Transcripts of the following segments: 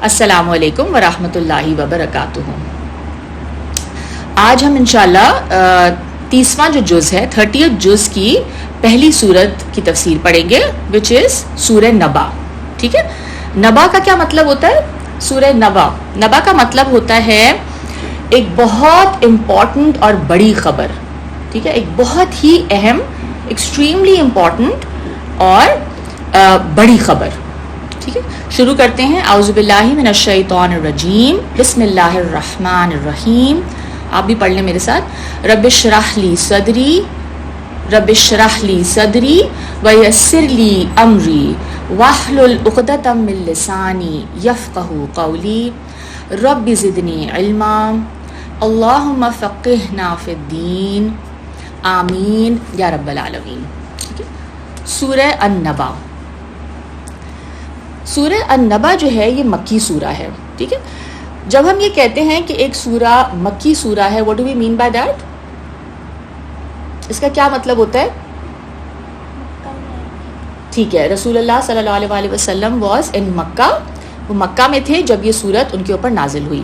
السلام علیکم ورحمۃ اللہ وبرکاتہ. آج ہم انشاءاللہ 30واں جو جز ہے 30th جز کی پہلی سورت کی تفسیر پڑھیں گے which is سورہ نبا. ٹھیک ہے, نبا کا کیا مطلب ہوتا ہے؟ سورہ نبا, نبا کا مطلب ہوتا ہے ایک بہت امپورٹنٹ اور بڑی خبر. ٹھیک ہے, ایک بہت ہی اہم, ایکسٹریملی امپورٹنٹ اور بڑی خبر. ٹھیک ہے, شروع کرتے ہیں. اعوذ باللہ من الشیطان الرجیم, بسم اللہ الرحمن الرحیم. آپ بھی پڑھ لیں میرے ساتھ. رب اشرح لی صدری, رب اشرح لی صدری ویسر لی امری واحلل عقدۃ من لسانی یفقہوا قولی رب زدنی علما اللہم فقہنا فی الدین آمین یا رب العالمین. ٹھیک ہے, سورہ النبا. سورہ النبا جو ہے یہ مکی سورہ ہے. ٹھیک ہے, جب ہم یہ کہتے ہیں کہ ایک سورہ مکی سورہ ہے, what do we mean by that؟ اس کا کیا مطلب ہوتا ہے؟ ٹھیک ہے, رسول اللہ صلی اللہ علیہ وآلہ وسلم was in مکہ, وہ مکہ میں تھے جب یہ سورت ان کے اوپر نازل ہوئی.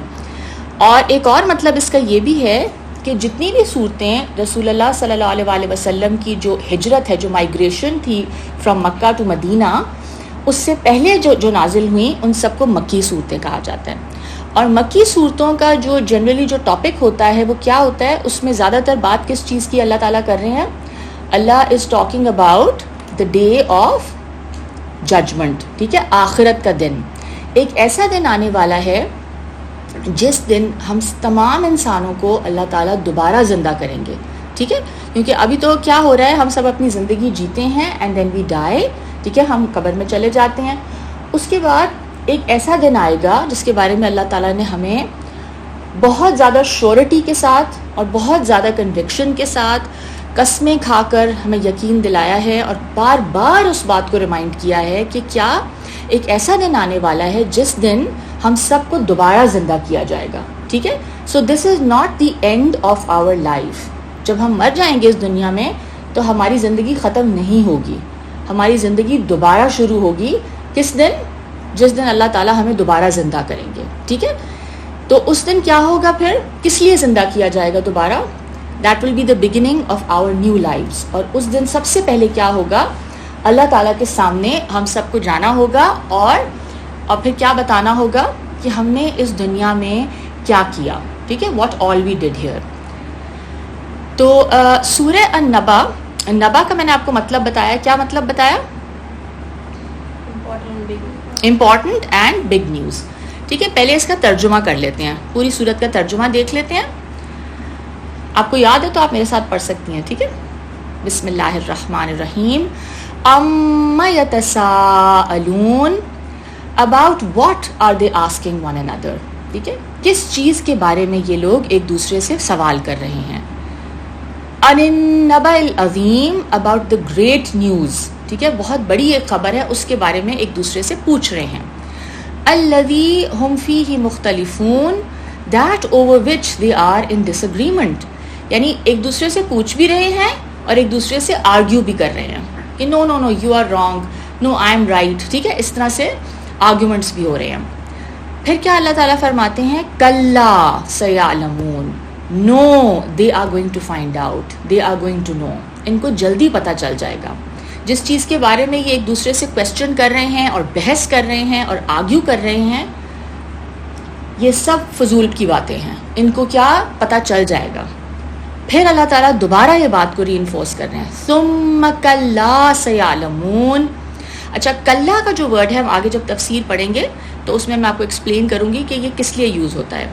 اور ایک اور مطلب اس کا یہ بھی ہے کہ جتنی بھی صورتیں رسول اللہ صلی اللہ علیہ وآلہ وسلم کی جو ہجرت ہے, جو مائگریشن تھی فرام مکہ ٹو مدینہ, اس سے پہلے جو نازل ہوئیں ان سب کو مکی صورتیں کہا جاتا ہے. اور مکی صورتوں کا جو جنرلی جو ٹاپک ہوتا ہے وہ کیا ہوتا ہے, اس میں زیادہ تر بات کس چیز کی اللہ تعالیٰ کر رہے ہیں؟ Allah is talking about the day of judgment. ٹھیک ہے, آخرت کا دن. ایک ایسا دن آنے والا ہے جس دن ہم تمام انسانوں کو اللہ تعالیٰ دوبارہ زندہ کریں گے. ٹھیک ہے, کیونکہ ابھی تو کیا ہو رہا ہے, ہم سب اپنی زندگی جیتے ہیں اینڈ دین وی ڈائی. ٹھیک ہے, ہم قبر میں چلے جاتے ہیں. اس کے بعد ایک ایسا دن آئے گا جس کے بارے میں اللہ تعالیٰ نے ہمیں بہت زیادہ شیورٹی کے ساتھ اور بہت زیادہ کنوکشن کے ساتھ قسمیں کھا کر ہمیں یقین دلایا ہے اور بار بار اس بات کو ریمائنڈ کیا ہے کہ کیا ایک ایسا دن آنے والا ہے جس دن ہم سب کو دوبارہ زندہ کیا جائے گا. ٹھیک ہے, so this is not the end of our life. جب ہم مر جائیں گے اس دنیا میں تو ہماری زندگی ختم نہیں ہوگی, ہماری زندگی دوبارہ شروع ہوگی. کس دن؟ جس دن اللہ تعالیٰ ہمیں دوبارہ زندہ کریں گے. ٹھیک ہے, تو اس دن کیا ہوگا, پھر کس لیے زندہ کیا جائے گا دوبارہ؟ That will be the beginning of our new lives. اور اس دن سب سے پہلے کیا ہوگا, اللہ تعالیٰ کے سامنے ہم سب کو جانا ہوگا اور پھر کیا بتانا ہوگا کہ ہم نے اس دنیا میں کیا کیا. ٹھیک ہے, واٹ آل وی ڈڈ ہیئر. تو سورہ النبا, نبا کا میں نے آپ کو مطلب بتایا. کیا مطلب بتایا؟ Important and big news. ٹھیک ہے, پہلے اس کا ترجمہ کر لیتے ہیں, پوری سورت کا ترجمہ دیکھ لیتے ہیں. آپ کو یاد ہے تو آپ میرے ساتھ پڑھ سکتی ہیں. ٹھیک ہے, بسم اللہ الرحمن الرحیم. اما یتساءلون about what are they asking one another. ٹھیک ہے, کس چیز کے بارے میں یہ لوگ ایک دوسرے سے سوال کر رہے ہیں. عن النبأ العظیم اباؤٹ دا گریٹ نیوز. ٹھیک ہے, بہت بڑی ایک خبر ہے, اس کے بارے میں ایک دوسرے سے پوچھ رہے ہیں. الذی ہم فیہ مختلفون that over which they are in disagreement. یعنی ایک دوسرے سے پوچھ بھی رہے ہیں اور ایک دوسرے سے آرگیو بھی کر رہے ہیں کہ no no no you are wrong, no I am right. ٹھیک ہے, اس طرح سے آرگیومنٹس بھی ہو رہے ہیں. پھر کیا اللہ تعالیٰ فرماتے ہیں, کلا سیعلمون, no they are going to find out, they are going to know. ان کو جلدی پتہ چل جائے گا. جس چیز کے بارے میں یہ ایک دوسرے سے کویسچن کر رہے ہیں اور بحث کر رہے ہیں اور آرگیو کر رہے ہیں, یہ سب فضول کی باتیں ہیں, ان کو کیا پتہ چل جائے گا. پھر اللہ تعالیٰ دوبارہ یہ بات کو ری انفورس کر رہے ہیں, ثم کلا سیعلمون. اچھا, کلا کا جو ورڈ ہے ہم آگے جب تفسیر پڑھیں گے تو اس میں آپ کو ایکسپلین کروں گی کہ یہ کس لیے یوز ہوتا ہے.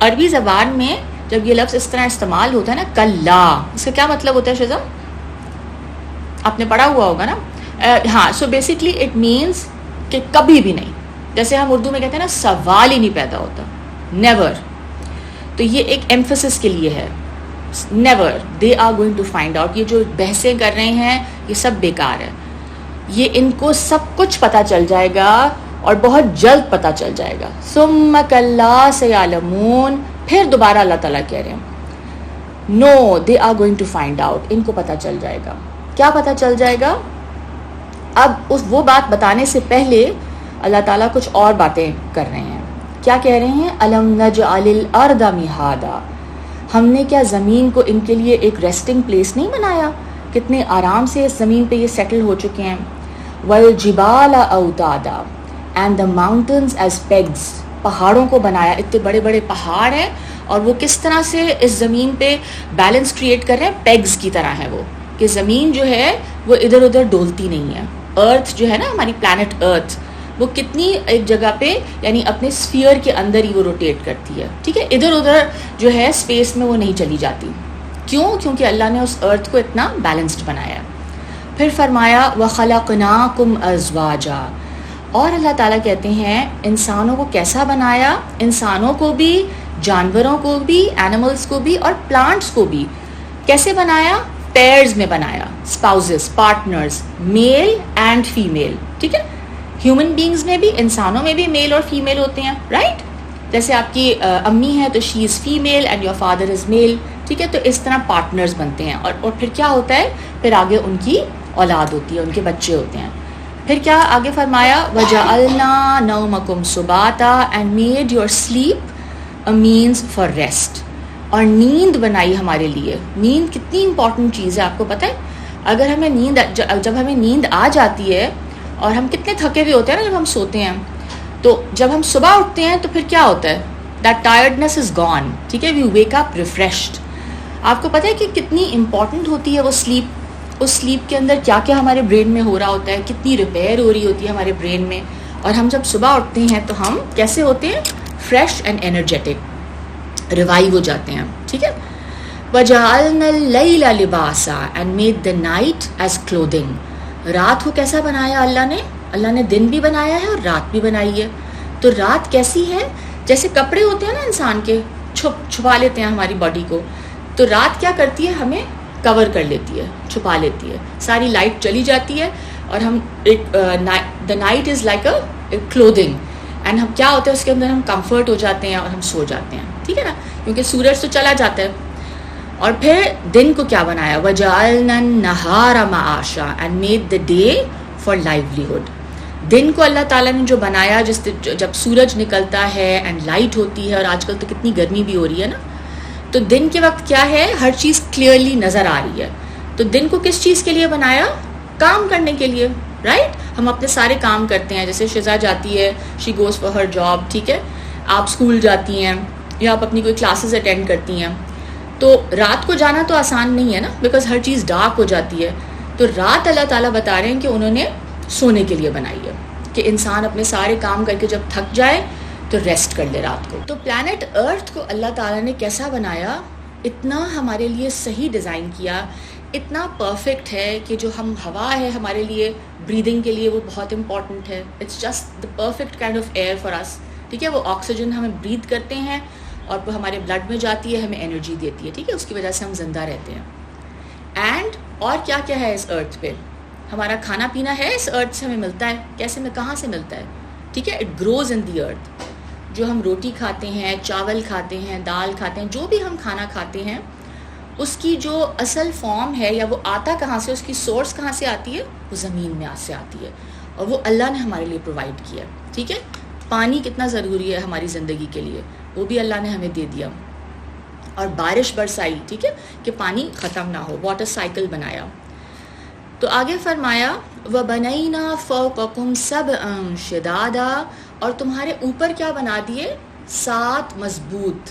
عربی زبان میں جب یہ لفظ اس طرح استعمال ہوتا ہے نا, کلا, اس کا کیا مطلب ہوتا ہے شیزا؟ آپ نے پڑھا ہوا ہوگا نا. ہاں, سو بیسکلی اٹ مینس کہ کبھی بھی نہیں. جیسے ہم اردو میں کہتے ہیں نا, سوال ہی نہیں پیدا ہوتا, نیور. تو یہ ایک ایمفسس کے لیے ہے, never, they are going to find out. یہ جو بحثیں کر رہے ہیں یہ سب بیکار ہے, یہ ان کو سب کچھ پتہ چل جائے گا اور بہت جلد پتہ چل جائے گا. ثم کلا سیعلمون. پھر دوبارہ اللہ تعالیٰ کہہ رہے ہیں, no they are going to find out. ان کو پتہ چل جائے گا. کیا پتہ چل جائے گا؟ اب وہ بات بتانے سے پہلے اللہ تعالیٰ کچھ اور باتیں کر رہے ہیں. کیا کہہ رہے ہیں؟ الم نجعل الارض مہادا، ہم نے کیا زمین کو ان کے لیے ایک ریسٹنگ پلیس نہیں بنایا؟ کتنے آرام سے اس زمین پہ یہ سیٹل ہو چکے ہیں. والجبال اوتادا and the mountains as pigs, پہاڑوں کو بنایا، اتنے بڑے بڑے پہاڑ ہیں اور وہ کس طرح سے اس زمین پہ بیلنس کریٹ کر رہے ہیں، پیگز کی طرح ہے وہ، کہ زمین جو ہے وہ ادھر ادھر ڈولتی نہیں ہے. ارتھ جو ہے نا، ہماری پلانٹ ارتھ، وہ کتنی ایک جگہ پہ یعنی اپنے اسفیئر کے اندر ہی وہ روٹیٹ کرتی ہے، ٹھیک ہے، ادھر ادھر جو ہے اسپیس میں وہ نہیں چلی جاتی. کیوں؟ کیونکہ اللہ نے اس ارتھ کو اتنا بیلنسڈ بنایا. پھر فرمایا وَخَلَقْنَاكُمْ أَزْوَاجًا، اور اللہ تعالیٰ کہتے ہیں انسانوں کو کیسا بنایا، انسانوں کو بھی، جانوروں کو بھی، اینیملس کو بھی اور پلانٹس کو بھی. کیسے بنایا؟ پیئرز میں بنایا، spouses, partners, male and female. ٹھیک ہے، ہیومن بینگز میں بھی، انسانوں میں بھی میل اور فیمیل ہوتے ہیں، رائٹ؟ جیسے آپ کی امی ہے تو she is female and your father is male. ٹھیک ہے، تو اس طرح پارٹنرز بنتے ہیں اور پھر کیا ہوتا ہے، پھر آگے ان کی اولاد ہوتی ہے، ان کے بچے ہوتے ہیں. پھر کیا آگے فرمایا وَجَعَلْنَا نَوْمَكُمْ سُبَاتًا and made your sleep a means for rest. اور نیند بنائی ہمارے لیے. نیند کتنی امپورٹنٹ چیز ہے آپ کو پتہ ہے؟ اگر ہمیں نیند، جب ہمیں نیند آ جاتی ہے اور ہم کتنے تھکے ہوئے ہوتے ہیں نا جب ہم سوتے ہیں، تو جب ہم صبح اٹھتے ہیں تو پھر کیا ہوتا ہے؟ that tiredness is gone. ٹھیک ہے، we wake up refreshed. آپ کو پتہ ہے کہ کتنی امپورٹنٹ ہوتی ہے وہ سلیپ. اس سلیپ کے اندر کیا کیا ہمارے برین میں ہو رہا ہوتا ہے، کتنی ریپیئر ہو رہی ہوتی ہے ہمارے برین میں. اور ہم جب صبح اٹھتے ہیں تو ہم کیسے ہوتے ہیں؟ فریش اینڈ انرجیٹک، ریوائیو ہو جاتے ہیں. ٹھیک ہے، وَجَعَلْنَا اللَّيْلَ لِبَاسًا and made the night as clothing. رات کو کیسا بنایا اللہ نے؟ اللہ نے دن بھی بنایا ہے اور رات بھی بنائی ہے. تو رات کیسی ہے؟ جیسے کپڑے ہوتے ہیں نا انسان کے، چھپا لیتے ہیں ہماری باڈی کو، تو رات کیا کرتی ہے؟ ہمیں کور کر لیتی ہے، چھپا لیتی ہے، ساری لائٹ چلی جاتی ہے اور ہم the night is like a clothing and ہم کیا ہوتا ہے اس کے اندر، ہم کمفرٹ ہو جاتے ہیں اور ہم سو جاتے ہیں. ٹھیک ہے نا، کیونکہ سورج تو چلا جاتا ہے. اور پھر دن کو کیا بنایا؟ وَجَعَلْنَا النَّهَارَ مَعَاشًا and made the day for livelihood. دن کو اللہ تعالیٰ نے جو بنایا، جب سورج نکلتا ہے اینڈ لائٹ ہوتی ہے، اور آج کل تو کتنی گرمی بھی ہو رہی ہے نا، تو دن کے وقت کیا ہے، ہر چیز کلیئرلی نظر آ رہی ہے. تو دن کو کس چیز کے لیے بنایا؟ کام کرنے کے لیے، رائٹ؟ ہم اپنے سارے کام کرتے ہیں، جیسے شزا جاتی ہے، she goes for her job. ٹھیک ہے، آپ اسکول جاتی ہیں یا آپ اپنی کوئی کلاسز اٹینڈ کرتی ہیں. تو رات کو جانا تو آسان نہیں ہے نا، بیکاز ہر چیز ڈارک ہو جاتی ہے. تو رات اللہ تعالیٰ بتا رہے ہیں کہ انہوں نے سونے کے لیے بنائی ہے، کہ انسان اپنے سارے کام کر کے جب تھک جائے تو ریسٹ کر لے رات کو. تو پلانٹ ارتھ کو اللہ تعالیٰ نے کیسا بنایا؟ اتنا ہمارے لیے صحیح ڈیزائن کیا، اتنا پرفیکٹ ہے کہ جو ہم ہوا ہے ہمارے لیے بریدنگ کے لیے وہ بہت امپورٹنٹ ہے. It's just the perfect kind of air for us. ٹھیک ہے، وہ آکسیجن ہمیں برید کرتے ہیں اور وہ ہمارے بلڈ میں جاتی ہے، ہمیں انرجی دیتی ہے. ٹھیک ہے، اس کی وجہ سے ہم زندہ رہتے ہیں. اینڈ اور کیا کیا ہے اس ارتھ پہ؟ ہمارا کھانا پینا ہے اس ارتھ سے ہمیں ملتا ہے. کیسے میں کہاں سے ملتا ہے؟ ٹھیک ہے، اٹ گروز ان دی ارتھ. جو ہم روٹی کھاتے ہیں، چاول کھاتے ہیں، دال کھاتے ہیں، جو بھی ہم کھانا کھاتے ہیں، اس کی جو اصل فارم ہے یا وہ آتا کہاں سے، اس کی سورس کہاں سے آتی ہے؟ وہ زمین میں سے آتی ہے، اور وہ اللہ نے ہمارے لیے پرووائڈ کیا. ٹھیک ہے، پانی کتنا ضروری ہے ہماری زندگی کے لیے، وہ بھی اللہ نے ہمیں دے دیا. اور بارش برسائی، ٹھیک ہے، کہ پانی ختم نہ ہو، واٹر سائیکل بنایا. تو آگے فرمایا وَبَنَيْنَا فَوْقَكُمْ سَبْعًا شِدَادًا، اور تمہارے اوپر کیا بنا دیے؟ 7 مضبوط،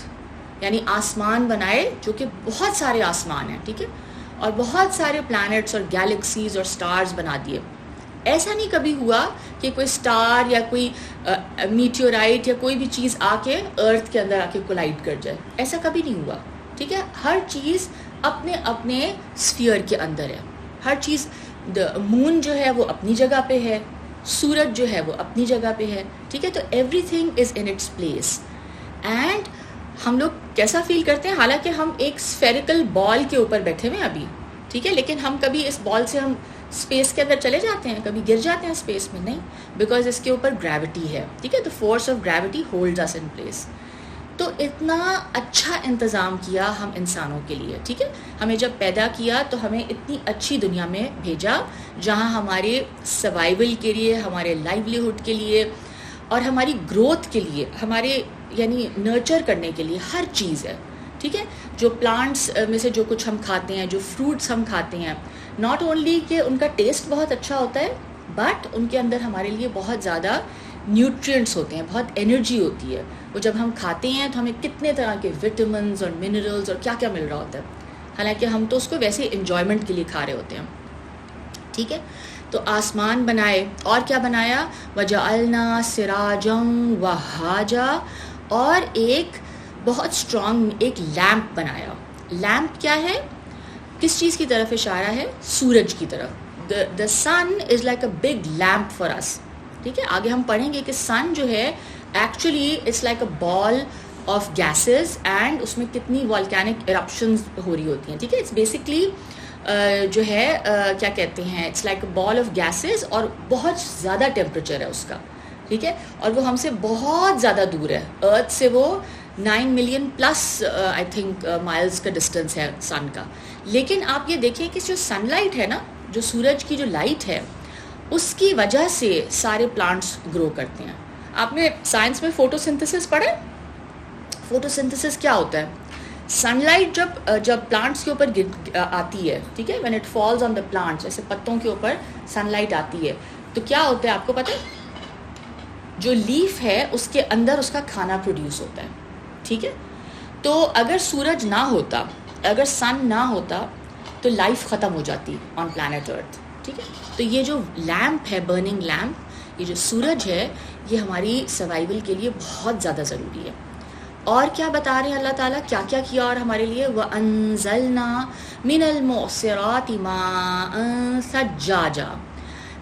یعنی آسمان بنائے، جو کہ بہت سارے آسمان ہیں. ٹھیک ہے، اور بہت سارے پلانٹس اور گیلیکسیز اور سٹارز بنا دیے. ایسا نہیں کبھی ہوا کہ کوئی سٹار یا کوئی میٹیورائٹ یا کوئی بھی چیز آ کے ارتھ کے اندر آ کے کولائڈ کر جائے، ایسا کبھی نہیں ہوا. ٹھیک ہے، ہر چیز اپنے اپنے اسفیئر کے اندر ہے. ہر چیز، مون جو ہے وہ اپنی جگہ پہ ہے، سورج جو ہے وہ اپنی جگہ پہ ہے. ٹھیک ہے، تو every thing is in its place. And ہم لوگ کیسا فیل کرتے ہیں، حالانکہ ہم ایک اسفیریکل بال کے اوپر بیٹھے ہوئے ہیں ابھی. ٹھیک ہے، لیکن ہم کبھی اس بال سے ہم اسپیس کے اندر چلے جاتے ہیں، کبھی گر جاتے ہیں اسپیس میں؟ نہیں، بیکاز اس کے اوپر گریوٹی ہے. ٹھیک ہے، the force of gravity holds us in place. تو اتنا اچھا انتظام کیا ہم انسانوں کے لیے. ٹھیک ہے، ہمیں جب پیدا کیا تو ہمیں اتنی اچھی دنیا میں بھیجا جہاں ہمارے سروائیول کے لیے، ہمارے لائیولیہڈ کے لیے، اور ہماری گروتھ کے لیے, ہمارے یعنی نرچر کرنے کے لیے ہر چیز ہے, ٹھیک ہے. جو پلانٹس میں سے جو کچھ ہم کھاتے ہیں, جو فروٹس ہم کھاتے ہیں, ناٹ اونلی کہ ان کا ٹیسٹ بہت اچھا ہوتا ہے, بٹ ان کے اندر ہمارے لیے بہت زیادہ نیوٹرینٹس ہوتے ہیں, بہت انرجی ہوتی ہے. وہ جب ہم کھاتے ہیں تو ہمیں کتنے طرح کے وٹامنز اور منرلز اور کیا کیا مل رہا ہوتا ہے, حالانکہ ہم تو اس کو ویسے انجوائمنٹ کے لیے کھا رہے ہوتے ہیں, ٹھیک ہے. تو آسمان بنائے, اور کیا بنایا, وَجَعَلْنَا سِرَاجًا وَهَّاجًا, اور ایک بہت اسٹرانگ ایک لیمپ بنایا. لیمپ کیا ہے, کس چیز کی طرف اشارہ ہے, سورج کی طرف. the sun is like a big lamp for us, ٹھیک ہے. آگے ہم پڑھیں گے کہ سن جو ہے actually it's like a ball of gases, and اس میں کتنی والکینک ایرپشنز ہو رہی ہوتی ہیں, ٹھیک ہے. اٹس بیسکلی جو ہے کیا کہتے ہیں, it's like a ball of gases, اور بہت زیادہ ٹیمپریچر ہے اس کا, ٹھیک ہے. اور وہ ہم سے بہت زیادہ دور ہے, ارتھ سے وہ 9 million plus I think miles کا ڈسٹینس ہے سن کا. لیکن آپ یہ دیکھیں کہ جو سن لائٹ ہے نا, جو سورج کی جو لائٹ ہے, اس کی وجہ سے سارے پلانٹس گرو کرتے ہیں. آپ نے سائنس میں فوٹو سنتھسس پڑھا ہے؟ فوٹو سنتھسس کیا ہوتا ہے, سن لائٹ جب پلانٹس کے اوپر آتی ہے, ٹھیک ہے, when it falls on the plants, جیسے پتوں کے اوپر سن لائٹ آتی ہے, تو کیا ہوتا ہے آپ کو پتہ ہے, جو لیف ہے اس کے اندر اس کا کھانا پروڈیوس ہوتا ہے, ٹھیک ہے. تو اگر سورج نہ ہوتا, اگر سن نہ ہوتا, تو لائف ختم ہو جاتی آن پلانٹ ارتھ, ٹھیک ہے. تو یہ جو لیمپ ہے, برننگ لیمپ, یہ جو سورج ہے, یہ ہماری سروائیول کے لیے بہت زیادہ ضروری ہے. اور کیا بتا رہے ہیں اللہ تعالیٰ, کیا کیا کیا اور ہمارے لیے, وَأَنزَلْنَا مِنَ الْمُعْصِرَاتِ مَاءً ثَجَّاجًا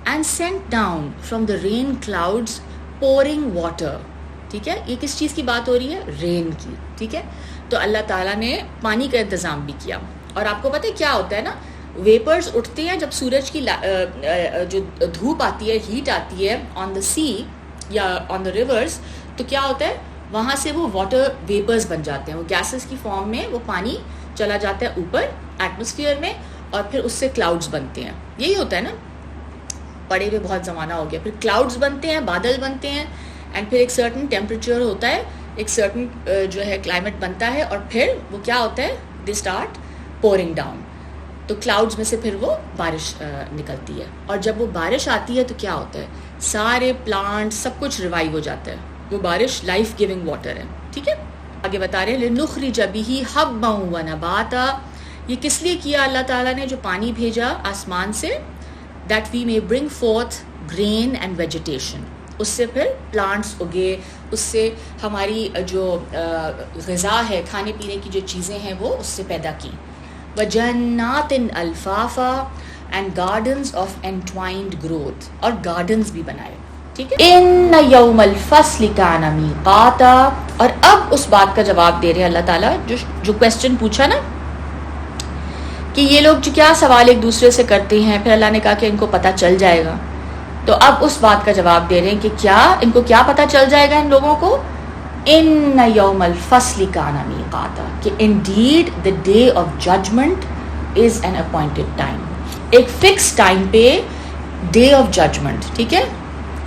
and sent down from the rain clouds pouring water, ٹھیک ہے. یہ کس چیز کی بات ہو رہی ہے, رین کی, ٹھیک ہے. تو اللہ تعالیٰ نے پانی کا انتظام بھی کیا. اور آپ کو پتہ ہے کیا ہوتا ہے نا, ویپرز اٹھتے ہیں جب سورج کی جو دھوپ آتی ہے, ہیٹ آتی ہے آن دا سی یا آن دا ریورس, تو کیا ہوتا ہے, وہاں سے وہ واٹر ویپرز بن جاتے ہیں, وہ گیسز کی فارم میں وہ پانی چلا جاتا ہے اوپر ایٹماسفیئر میں, اور پھر اس سے کلاؤڈز بنتے ہیں. یہی ہوتا ہے نا, پڑے ہوئے بہت زمانہ ہو گیا, پھر کلاؤڈز بنتے ہیں, بادل بنتے ہیں, اینڈ پھر ایک سرٹن ٹیمپریچر ہوتا ہے, ایک سرٹن جو ہے کلائمیٹ بنتا ہے, اور پھر وہ کیا ہوتا ہے, دے اسٹارٹ پورنگ ڈاؤن. تو کلاؤڈز میں سے پھر وہ بارش نکلتی ہے, اور جب وہ بارش آتی ہے تو کیا ہوتا ہے, سارے پلانٹ سب کچھ ریوائیو ہو جاتا ہے. وہ بارش لائف گیونگ واٹر ہے, ٹھیک ہے. آگے بتا رہے ہیں لِنُخْرِجَ بِهِ حَبًّا وَنَبَاتًا, یہ کس لیے کیا اللہ تعالیٰ نے, جو پانی بھیجا آسمان سے, that we may bring forth grain and vegetation, اس سے پھر پلانٹس اگے, اس سے ہماری جو غذا ہے, کھانے پینے کی جو چیزیں ہیں وہ اس سے پیدا کی. وَجَنَّاتٍ أَلْفَافًا and gardens of entwined growth, اور گارڈنز بھی بنائے, ٹھیک ہے. اِنَّ يَوْمَ الْفَصْلِ كَانَ مِيقَاتًا, اور اب اس بات کا جواب دے رہے ہیں اللہ تعالیٰ, جو کویسچن پوچھا نا کہ یہ لوگ جو کیا سوال ایک دوسرے سے کرتے ہیں, پھر اللہ نے کہا کہ ان کو پتہ چل جائے گا. تو اب اس بات کا جواب دے رہے ہیں کہ کیا ان کو کیا پتہ چل جائے گا ان لوگوں کو, ان یوم الفصل کان میقاتا, کہ indeed the day of judgment is an appointed time, ایک فکس ٹائم پہ ڈے آف ججمنٹ, ٹھیک ہے.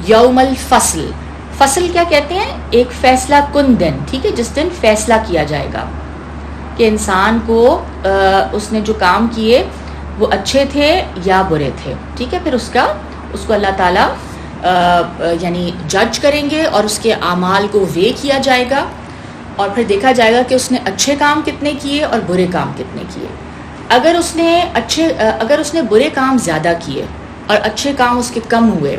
یوم الفصل, فصل کیا کہتے ہیں, ایک فیصلہ کن دن, ٹھیک ہے, جس دن فیصلہ کیا جائے گا کہ انسان کو اس نے جو کام کیے وہ اچھے تھے یا برے تھے, ٹھیک ہے. پھر اس کو اللہ تعالیٰ یعنی جج کریں گے, اور اس کے اعمال کو وے کیا جائے گا, اور پھر دیکھا جائے گا کہ اس نے اچھے کام کتنے کیے اور برے کام کتنے کیے. اگر اس نے برے کام زیادہ کیے اور اچھے کام اس کے کم ہوئے,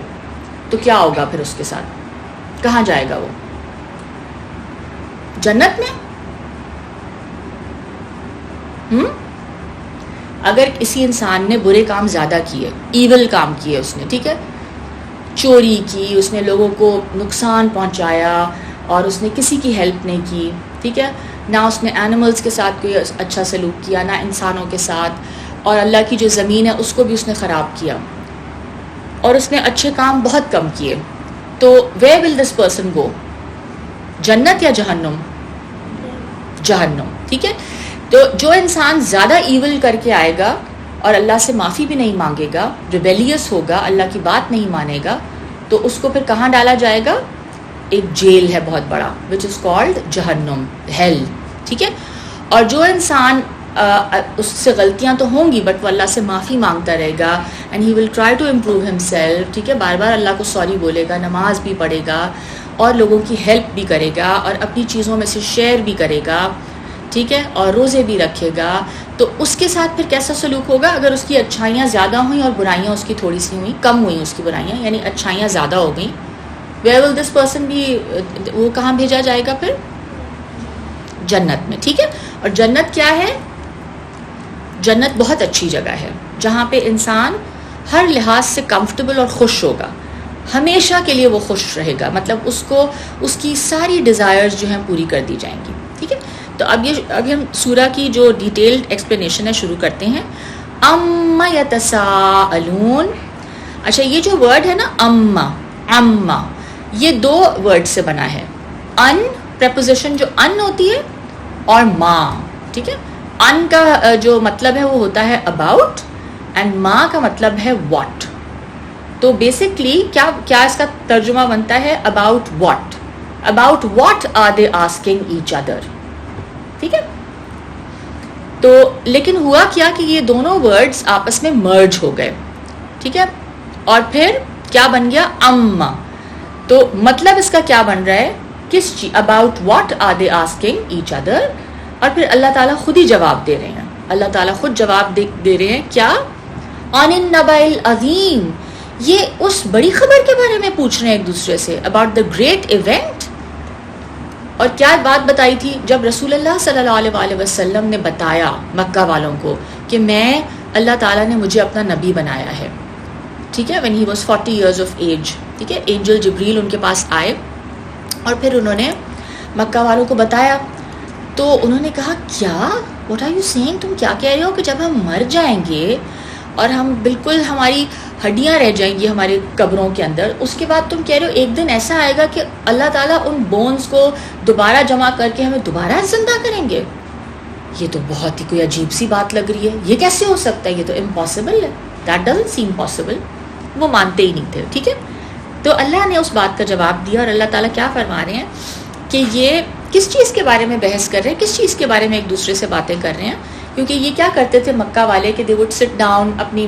تو کیا ہوگا پھر اس کے ساتھ, کہاں جائے گا وہ, جنت میں. اگر کسی انسان نے برے کام زیادہ کیے, ایول کام کیے اس نے, ٹھیک ہے, چوری کی, اس نے لوگوں کو نقصان پہنچایا, اور اس نے کسی کی ہیلپ نہیں کی, ٹھیک ہے, نہ اس نے اینیملز کے ساتھ کوئی اچھا سلوک کیا, نہ انسانوں کے ساتھ, اور اللہ کی جو زمین ہے اس کو بھی اس نے خراب کیا, اور اس نے اچھے کام بہت کم کیے, تو where will this person go, جنت یا جہنم, جہنم, ٹھیک ہے. تو جو انسان زیادہ ایول کر کے آئے گا اور اللہ سے معافی بھی نہیں مانگے گا, ریبیلیس ہوگا, اللہ کی بات نہیں مانے گا, تو اس کو پھر کہاں ڈالا جائے گا, ایک جیل ہے بہت بڑا وچ از کالڈ جہنم، ہیل. ٹھیک ہے. اور جو انسان اس سے غلطیاں تو ہوں گی بٹ وہ اللہ سے معافی مانگتا رہے گا and he will try to improve himself. ٹھیک ہے. بار بار اللہ کو سوری بولے گا، نماز بھی پڑھے گا اور لوگوں کی ہیلپ بھی کرے گا اور اپنی چیزوں میں سے شیئر بھی کرے گا. ٹھیک ہے. اور روزے بھی رکھے گا. تو اس کے ساتھ پھر کیسا سلوک ہوگا؟ اگر اس کی اچھائیاں زیادہ ہوئیں اور برائیاں اس کی تھوڑی سی ہوئیں، کم ہوئیں اس کی برائیاں، یعنی اچھائیاں زیادہ ہو گئیں، where will this person be؟ وہ کہاں بھیجا جائے گا پھر؟ جنت میں. ٹھیک ہے. اور جنت کیا ہے؟ جنت بہت اچھی جگہ ہے جہاں پہ انسان ہر لحاظ سے کمفرٹیبل اور خوش ہوگا، ہمیشہ کے لیے وہ خوش رہے گا. مطلب اس کو اس کی ساری ڈیزائرز جو ہیں پوری کر دی جائیں گی. ٹھیک ہے. تو اب ہم سورہ کی جو ڈیٹیلڈ ایکسپلینیشن ہے شروع کرتے ہیں. اما یتساءلون. اچھا، یہ جو ورڈ ہے نا اما، یہ دو ورڈ سے بنا ہے. ان پریپوزیشن جو ان ہوتی ہے اور ما. ٹھیک ہے. ان کا جو مطلب ہے وہ ہوتا ہے اباؤٹ اینڈ ما کا مطلب ہے واٹ. تو بیسکلی کیا اس کا ترجمہ بنتا ہے؟ About what are they asking each other. ٹھیک ہے. تو لیکن ہوا کیا کہ یہ دونوں ورڈز آپس میں مرج ہو گئے. ٹھیک ہے. اور پھر کیا بن گیا؟ اما. تو مطلب اس کا کیا بن رہا ہے؟ کس چیز؟ About what are they asking each other. اور پھر اللہ تعالیٰ خود ہی جواب دے رہے ہیں. اللہ تعالیٰ خود جواب دے رہے ہیں. کیا؟ عن النبأ العظیم. یہ اس بڑی خبر کے بارے میں پوچھ رہے ہیں ایک دوسرے سے. About the great event. اور کیا بات بتائی تھی؟ جب رسول اللہ صلی اللہ علیہ وآلہ وسلم نے بتایا مکہ والوں کو کہ میں اللہ تعالیٰ نے مجھے اپنا نبی بنایا ہے. ٹھیک ہے. when he was 40 years of age. ٹھیک ہے. اینجل جبریل ان کے پاس آئے اور پھر انہوں نے مکہ والوں کو بتایا. تو انہوں نے کہا کیا واٹ آر یو سیئنگ؟ تم کیا کہہ رہے ہو کہ جب ہم مر جائیں گے اور ہم بالکل ہماری ہڈیاں رہ جائیں گی ہمارے قبروں کے اندر، اس کے بعد تم کہہ رہے ہو ایک دن ایسا آئے گا کہ اللہ تعالیٰ ان بونز کو دوبارہ جمع کر کے ہمیں دوبارہ زندہ کریں گے؟ یہ تو بہت ہی کوئی عجیب سی بات لگ رہی ہے. یہ کیسے ہو سکتا ہے؟ یہ تو امپاسبل ہے. That doesn't seem possible. وہ مانتے ہی نہیں تھے. ٹھیک ہے. تو اللہ نے اس بات کا جواب دیا اور اللہ تعالیٰ کیا فرما رہے ہیں کہ یہ کس چیز کے بارے میں بحث کر رہے ہیں، کس چیز کے بارے میں ایک دوسرے سے باتیں کر رہے ہیں. کیونکہ یہ کیا کرتے تھے مکہ والے کہ دے وڈ سٹ ڈاؤن، اپنی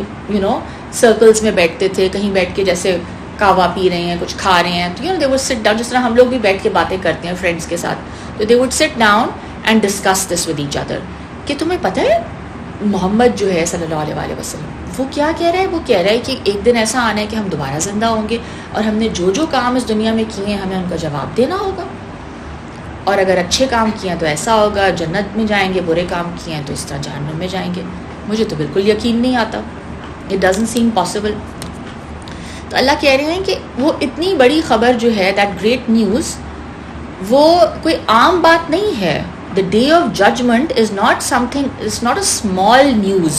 سرکلز میں بیٹھتے تھے، کہیں بیٹھ کے جیسے کہوا پی رہے ہیں، کچھ کھا رہے ہیں، تو دے وڈ سٹ ڈاؤن، جس طرح ہم لوگ بھی بیٹھ کے باتیں کرتے ہیں فرینڈس کے ساتھ. تو they would sit down and discuss this with each other کہ تمہیں پتہ ہے محمد جو ہے صلی اللہ علیہ وآلہ وسلم وہ کیا کہہ رہا ہے؟ وہ کہہ رہا ہے کہ ایک دن ایسا آنا ہے کہ ہم دوبارہ زندہ ہوں گے اور ہم نے جو کام اس دنیا میں کیے ہیں ہمیں ان کا جواب دینا ہوگا. اور اگر اچھے کام کیے ہیں تو ایسا ہوگا جنت میں جائیں گے، برے کام کیے ہیں تو اس طرح جہنم میں جائیں گے. مجھے تو بالکل یقین نہیں آتا. It doesn't seem possible. تو اللہ کہہ رہے ہیں کہ وہ اتنی بڑی خبر جو ہے، دیٹ گریٹ نیوز، وہ کوئی عام بات نہیں ہے. The day of judgment is not something, it's not a small news.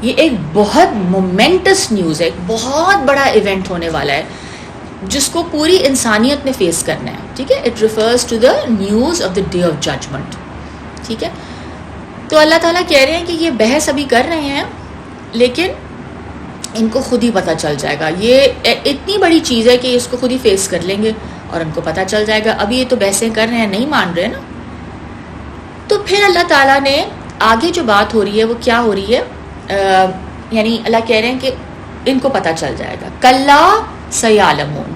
یہ ایک بہت مومنٹس نیوز ہے، ایک بہت بڑا ایونٹ ہونے والا ہے جس کو پوری انسانیت نے فیس کرنا ہے. ٹھیک ہے. It refers to the news of the day of judgment. ٹھیک ہے. تو اللہ تعالیٰ کہہ رہے ہیں کہ یہ بحث ابھی کر رہے ہیں لیکن ان کو خود ہی پتہ چل جائے گا. یہ اتنی بڑی چیز ہے کہ اس کو خود ہی فیس کر لیں گے اور ان کو پتہ چل جائے گا. ابھی یہ تو بحثیں کر رہے ہیں، نہیں مان رہے نا. تو پھر اللہ تعالیٰ نے آگے جو بات ہو رہی ہے وہ کیا ہو رہی ہے، یعنی اللہ کہہ رہے ہیں کہ ان کو پتہ چل جائے گا. کلا سیعلمون.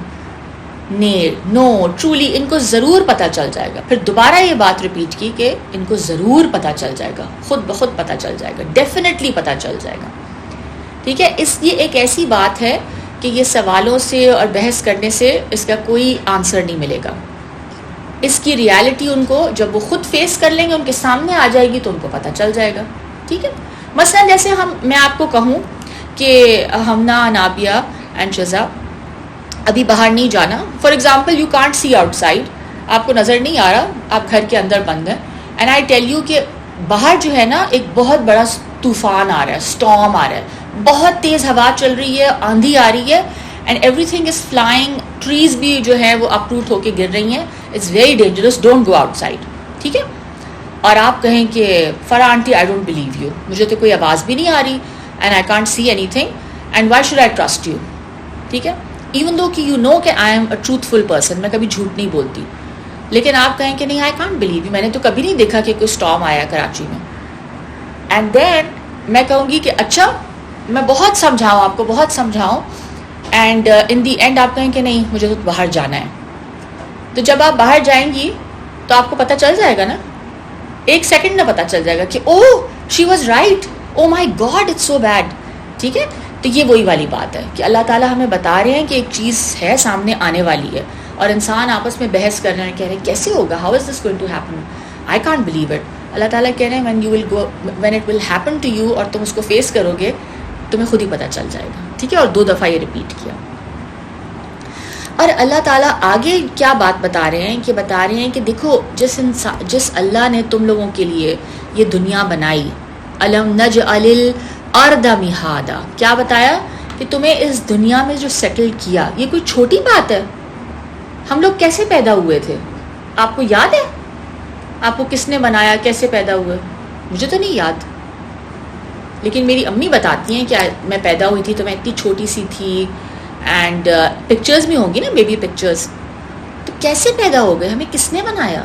نو ٹرولی ان کو ضرور پتہ چل جائے گا. پھر دوبارہ یہ بات ریپیٹ کی کہ ان کو ضرور پتہ چل جائے گا، خود بخود پتہ چل جائے گا، ڈیفینیٹلی پتہ چل جائے گا. ٹھیک ہے. یہ ایک ایسی بات ہے کہ یہ سوالوں سے اور بحث کرنے سے اس کا کوئی آنسر نہیں ملے گا. اس کی ریالٹی ان کو جب وہ خود فیس کر لیں گے، ان کے سامنے آ جائے گی تو ان کو پتہ چل جائے گا. ٹھیک ہے. مثلا جیسے میں آپ کو کہوں کہ ہمنا، نابیہ اینڈ شزا ابھی باہر نہیں جانا. For example you can't C out side, آپ کو نظر نہیں آ رہا، آپ گھر کے اندر بند ہیں. اینڈ آئی ٹیل یو کہ باہر جو ہے نا ایک بہت بڑا طوفان آ رہا ہے، اسٹارم آ رہا ہے، بہت تیز ہوا چل رہی ہے، آندھی آ رہی ہے، and every thing is flying, trees بھی جو ہے وہ اپروٹ ہو کے گر رہی ہیں. It's very dangerous, don't go outside. ٹھیک ہے. اور آپ کہیں کہ فرا aunty I don't believe you, مجھے تو کوئی آواز بھی نہیں آ رہی and I can't see anything and why should I trust you. ٹھیک ہے. ایون دو کہ یو نو کہ I am a truthful person, میں کبھی جھوٹ نہیں بولتی, لیکن آپ کہیں کہ نہیں آئی کانٹ بلیو یو, میں نے تو کبھی نہیں دیکھا کہ کوئی اسٹارم آیا کراچی میں. اینڈ دین میں کہوں گی کہ اچھا میں بہت سمجھاؤں آپ کو, بہت سمجھاؤں, اینڈ ان دی اینڈ آپ کہیں کہ نہیں مجھے تو باہر جانا ہے. تو جب آپ باہر جائیں گی تو آپ کو پتہ چل جائے گا نا, ایک سیکنڈ میں پتہ چل جائے گا کہ oh she was right, oh my god it's so bad. ٹھیک ہے, تو یہ وہی والی بات ہے کہ اللہ تعالیٰ ہمیں بتا رہے ہیں کہ ایک چیز ہے سامنے آنے والی ہے, اور انسان آپس میں بحث کر رہے ہیں, کہہ رہے ہیں کیسے ہوگا, how is this going to happen, I can't believe it. Allah تعالیٰ کہہ رہے ہیں when it will happen to you, اور تم اس کو فیس کرو گے تمہیں خود ہی پتہ چل جائے گا. ٹھیک ہے, اور 2 دفعہ یہ ریپیٹ کیا. اور اللہ تعالیٰ آگے کیا بات بتا رہے ہیں کہ بتا رہے ہیں کہ دیکھو جس اللہ نے تم لوگوں کے لیے یہ دنیا بنائی, الم نجعل الارض مہادا, کیا بتایا کہ تمہیں اس دنیا میں جو سیٹل کیا, یہ کوئی چھوٹی بات ہے. ہم لوگ کیسے پیدا ہوئے تھے آپ کو یاد ہے؟ آپ کو کس نے بنایا, کیسے پیدا ہوئے؟ مجھے تو نہیں یاد, لیکن میری امی بتاتی ہیں کہ میں پیدا ہوئی تھی تو میں اتنی چھوٹی سی تھی, اینڈ پکچرز بھی ہوں گی نا, بیبی پکچرز. تو کیسے پیدا ہو گئے, ہمیں کس نے بنایا؟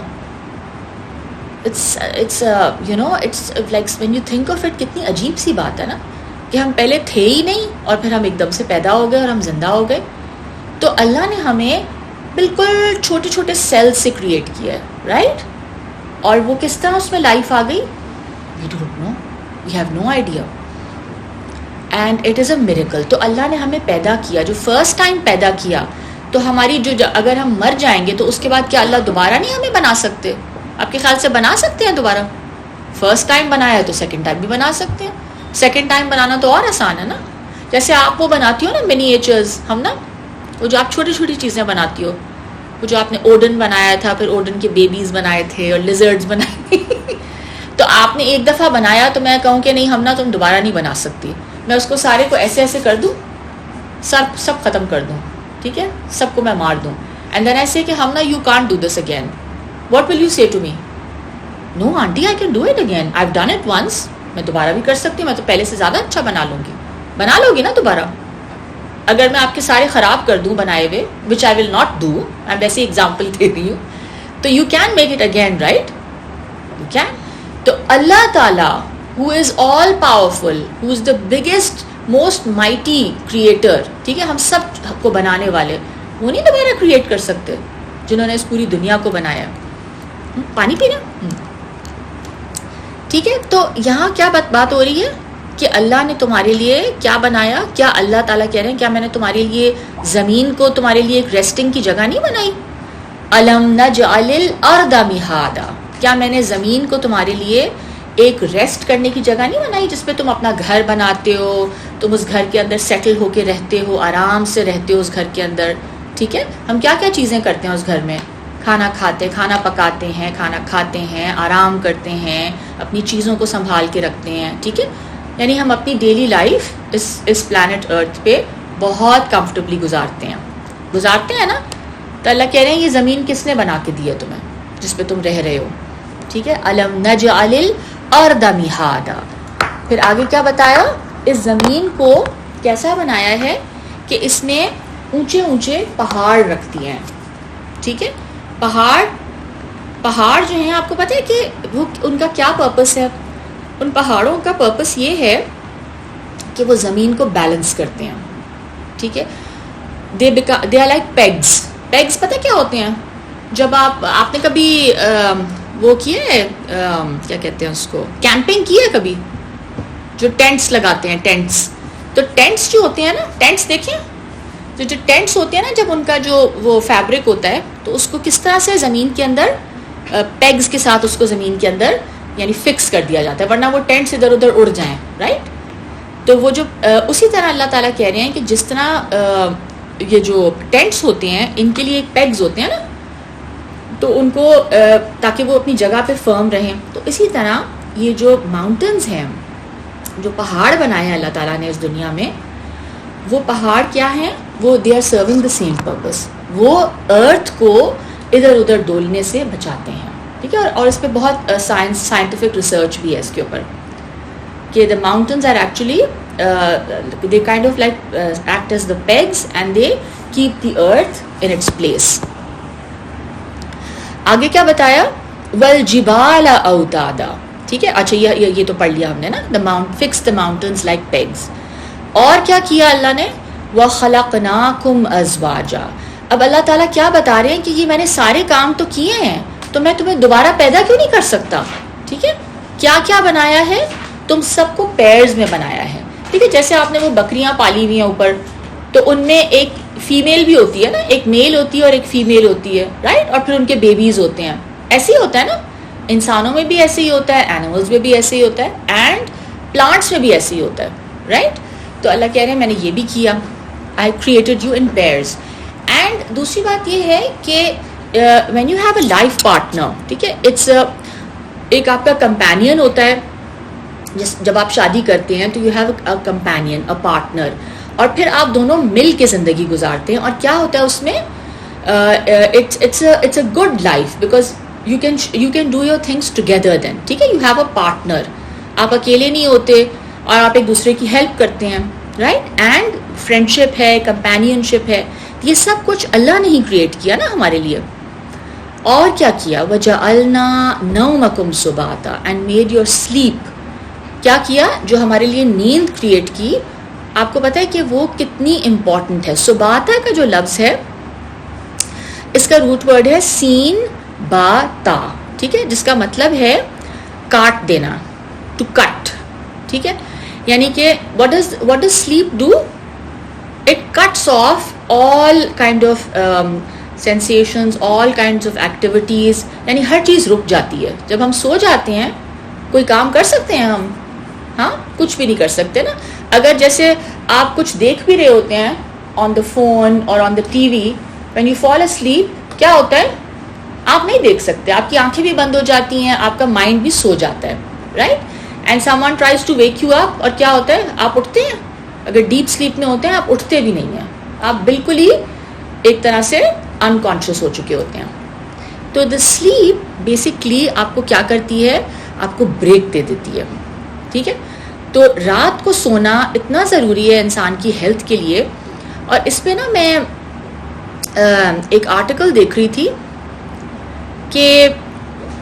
It's you know it's like when you think of it, کتنی عجیب سی بات ہے نا کہ ہم پہلے تھے ہی نہیں اور پھر ہم ایک دم سے پیدا ہو گئے اور ہم زندہ ہو گئے. تو اللہ نے ہمیں بالکل چھوٹے چھوٹے سیل سے کریٹ کیا ہے, رائٹ؟ اور وہ کس طرح اس میں لائف آ گئی, we don't know, we have no idea, and it is a miracle. تو اللہ نے ہمیں پیدا کیا, جو فرسٹ ٹائم پیدا کیا, تو ہماری جو اگر ہم مر جائیں گے تو اس کے بعد کیا اللہ دوبارہ نہیں ہمیں بنا سکتے؟ آپ کے خیال سے بنا سکتے ہیں دوبارہ؟ فرسٹ ٹائم بنایا ہے تو سیکنڈ ٹائم بھی بنا سکتے ہیں. سیکنڈ ٹائم بنانا تو اور آسان ہے نا, جیسے آپ وہ بناتی ہو نا منیچرز, ہم نا وہ جو آپ چھوٹی چھوٹی چیزیں بناتی ہو, وہ جو آپ نے اوڈن بنایا تھا, پھر اوڈن کے بیبیز بنائے تھے اور لیزرڈز بنائے تو آپ نے ایک دفعہ بنایا, تو میں کہوں کہ نہیں ہم نا تم دوبارہ نہیں بنا سکتی, میں اس کو سارے کو ایسے ایسے کر دوں, سب ختم کر دوں, ٹھیک ہے, سب کو میں مار دوں, اینڈ دین ایسے کہ ہم نا you can't do this again, what will you say to me? No aunty I can do it again, I have done it once, میں دوبارہ بھی کر سکتی ہوں, میں تو پہلے سے زیادہ اچھا بنا لوں گی. بنا لو گی نا دوبارہ؟ اگر میں آپ کے سارے خراب کر دوں بنائے ہوئے, وچ آئی ول ناٹ ڈو, میں ویسے ایگزامپل دے رہی ہوں, تو you can make it again, right? You can. تو اللہ تعالیٰ who is all powerful, who is the biggest most mighty creator, ٹھیک ہے, ہم سب کو بنانے والے, وہ نہیں دوبارہ کریٹ کر سکتے جنہوں نے اس پوری دنیا کو بنایا. پانی پینا, ٹھیک ہے. تو یہاں کیا بات ہو رہی ہے کہ اللہ نے تمہارے لیے کیا بنایا, کیا اللہ تعالیٰ کہہ رہے ہیں کیا میں نے تمہارے لیے زمین کو تمہارے لیے ایک ریسٹنگ کی جگہ نہیں بنائی؟ الم نجعل الارض مہادا, کیا میں نے زمین کو تمہارے لیے ایک ریسٹ کرنے کی جگہ نہیں بنائی جس پہ تم اپنا گھر بناتے ہو, تم اس گھر کے اندر سیٹل ہو کے رہتے ہو, آرام سے رہتے ہو اس گھر کے اندر, ٹھیک ہے. ہم کیا کیا چیزیں کرتے ہیں اس گھر میں, کھانا کھاتے, کھانا پکاتے ہیں, کھانا کھاتے ہیں, آرام کرتے ہیں, اپنی چیزوں کو سنبھال کے رکھتے ہیں, ٹھیک ہے. یعنی ہم اپنی ڈیلی لائف اس پلانٹ ارتھ پہ بہت کمفرٹیبلی گزارتے ہیں نا. تو اللہ کہہ رہے ہیں یہ زمین کس نے بنا کے دی ہے تمہیں جس پہ تم رہ رہے ہو, ٹھیک ہے. الم نجعل الارض مہادا. پھر آگے کیا بتایا, اس زمین کو کیسا بنایا ہے کہ اس میں اونچے اونچے پہاڑ رکھ دیے ہیں, ٹھیک ہے. پہاڑ جو ہیں آپ کو پتہ ہے کہ وہ ان کا کیا پرپس ہے؟ ان پہاڑوں کا پرپس یہ ہے کہ وہ زمین کو بیلنس کرتے ہیں, ٹھیک ہے. دے آر لائک پیگز پتہ کیا ہوتے ہیں؟ جب آپ نے کبھی وہ کیے کیا کہتے ہیں اس کو, کیمپنگ کی ہے کبھی, جو ٹینٹس لگاتے ہیں, ٹینٹس. تو ٹینٹس جو ہوتے ہیں نا, ٹینٹس دیکھیں, جو ٹینٹس ہوتے ہیں نا, جب ان کا جو وہ فیبرک ہوتا ہے تو اس کو کس طرح سے زمین کے اندر پیگز کے ساتھ اس کو زمین کے اندر یعنی فکس کر دیا جاتا ہے, ورنہ وہ ٹینٹس ادھر ادھر اڑ جائیں, رائٹ. تو وہ جو اسی طرح اللہ تعالیٰ کہہ رہے ہیں کہ جس طرح یہ جو ٹینٹس ہوتے ہیں ان کے لیے ایک پیگز ہوتے ہیں نا, تو ان کو تاکہ وہ اپنی جگہ پہ فرم رہیں, تو اسی طرح یہ جو ماؤنٹنز ہیں, جو پہاڑ بنائے ہیں اللہ تعالیٰ نے اس دنیا میں, وہ پہاڑ کیا ہیں, وہ they are serving the same purpose, وہ ارتھ کو ادھر ادھر ڈولنے سے بچاتے ہیں, ٹھیک ہے. اور اس پہ بہت سائنٹیفک ریسرچ بھی ہے اس کے اوپر کہ the mountains are actually they kind of like act as the pegs and they keep the earth in its place. آگے کیا بتایا؟ والجبال اوتادا. ٹھیک ہے، اچھا یہ تو پڑھ لیا ہم نے نا، fix the mountains like pegs. اور کیا کیا اللہ نے؟ وَخَلَقْنَاكُمْ أَزْوَاجًا. اب اللہ تعالیٰ کیا بتا رہے ہیں کہ یہ میں نے سارے کام تو کیے ہیں، تو میں تمہیں دوبارہ پیدا کیوں نہیں کر سکتا؟ ٹھیک ہے، کیا کیا بنایا ہے؟ تم سب کو پیئرز میں بنایا ہے. ٹھیک ہے، جیسے آپ نے وہ بکریاں پالی ہوئی ہیں اوپر، تو ان میں ایک فیمیل بھی ہوتی ہے نا، ایک میل ہوتی ہے اور ایک فیمیل ہوتی ہے، رائٹ؟ اور پھر ان کے بیبیز ہوتے ہیں. ایسے ہی ہوتا ہے نا، انسانوں میں بھی ایسے ہی ہوتا ہے، اینیملز میں بھی ایسے ہی ہوتا ہے، اینڈ پلانٹس میں بھی ایسے ہی ہوتا ہے، رائٹ؟ تو اللہ کہہ رہے ہیں میں نے یہ بھی کیا. I created you in pairs. And دوسری بات یہ ہے کہ when you have a life partner، ٹھیک ہے، اٹس ایک آپ کا کمپینین ہوتا ہے. جب آپ شادی کرتے ہیں تو you have a companion, a partner, اور پھر آپ دونوں مل کے زندگی گزارتے ہیں. اور کیا ہوتا ہے اس میں؟ It's a good life because you can do your things together then. ٹھیک ہے، یو ہیو اے پارٹنر، آپ اکیلے نہیں ہوتے اور آپ ایک دوسرے کی ہیلپ کرتے ہیں، رائٹ؟ اینڈ فرینڈ شپ ہے، کمپینین شپ ہے. یہ سب کچھ اللہ نے ہی کریٹ کیا نا ہمارے لیے. اور کیا کیا؟ وَجَعَلْنَا نَوْمَكُمْ سُبَاتًا and made your sleep. کیا کیا؟ جو ہمارے لیے نیند کریٹ کی. آپ کو پتہ ہے کہ وہ کتنی امپورٹنٹ ہے. سباتا کا جو لفظ ہے اس کا روٹ ورڈ ہے سین با تا، ٹھیک ہے، جس کا مطلب ہے کاٹ دینا، ٹو کٹ. ٹھیک ہے، یعنی کہ what does sleep do? It cuts off all kind of sensations, all kinds of activities. یعنی ہر چیز رک جاتی ہے. جب ہم سو جاتے ہیں کوئی کام کر سکتے ہیں ہم؟ ہاں، کچھ بھی نہیں کر سکتے نا. اگر جیسے آپ کچھ دیکھ بھی رہے ہوتے ہیں آن دا فون اور on the TV, when you fall asleep کیا ہوتا ہے؟ آپ نہیں دیکھ سکتے، آپ کی آنکھیں بھی بند ہو جاتی ہیں، آپ کا مائنڈ بھی سو جاتا ہے، right? And someone tries to wake you up، اور کیا ہوتا ہے؟ آپ اٹھتے ہیں. اگر ڈیپ سلیپ میں ہوتے ہیں آپ اٹھتے بھی نہیں ہیں، آپ بالکل ہی ایک طرح سے انکانشیس ہو چکے ہوتے ہیں. تو دا سلیپ بیسکلی آپ کو کیا کرتی ہے؟ آپ کو بریک دے دیتی ہے. ٹھیک ہے، تو رات کو سونا اتنا ضروری ہے انسان کی ہیلتھ کے لیے. اور اس پہ نا میں ایک آرٹیکل دیکھ رہی تھی کہ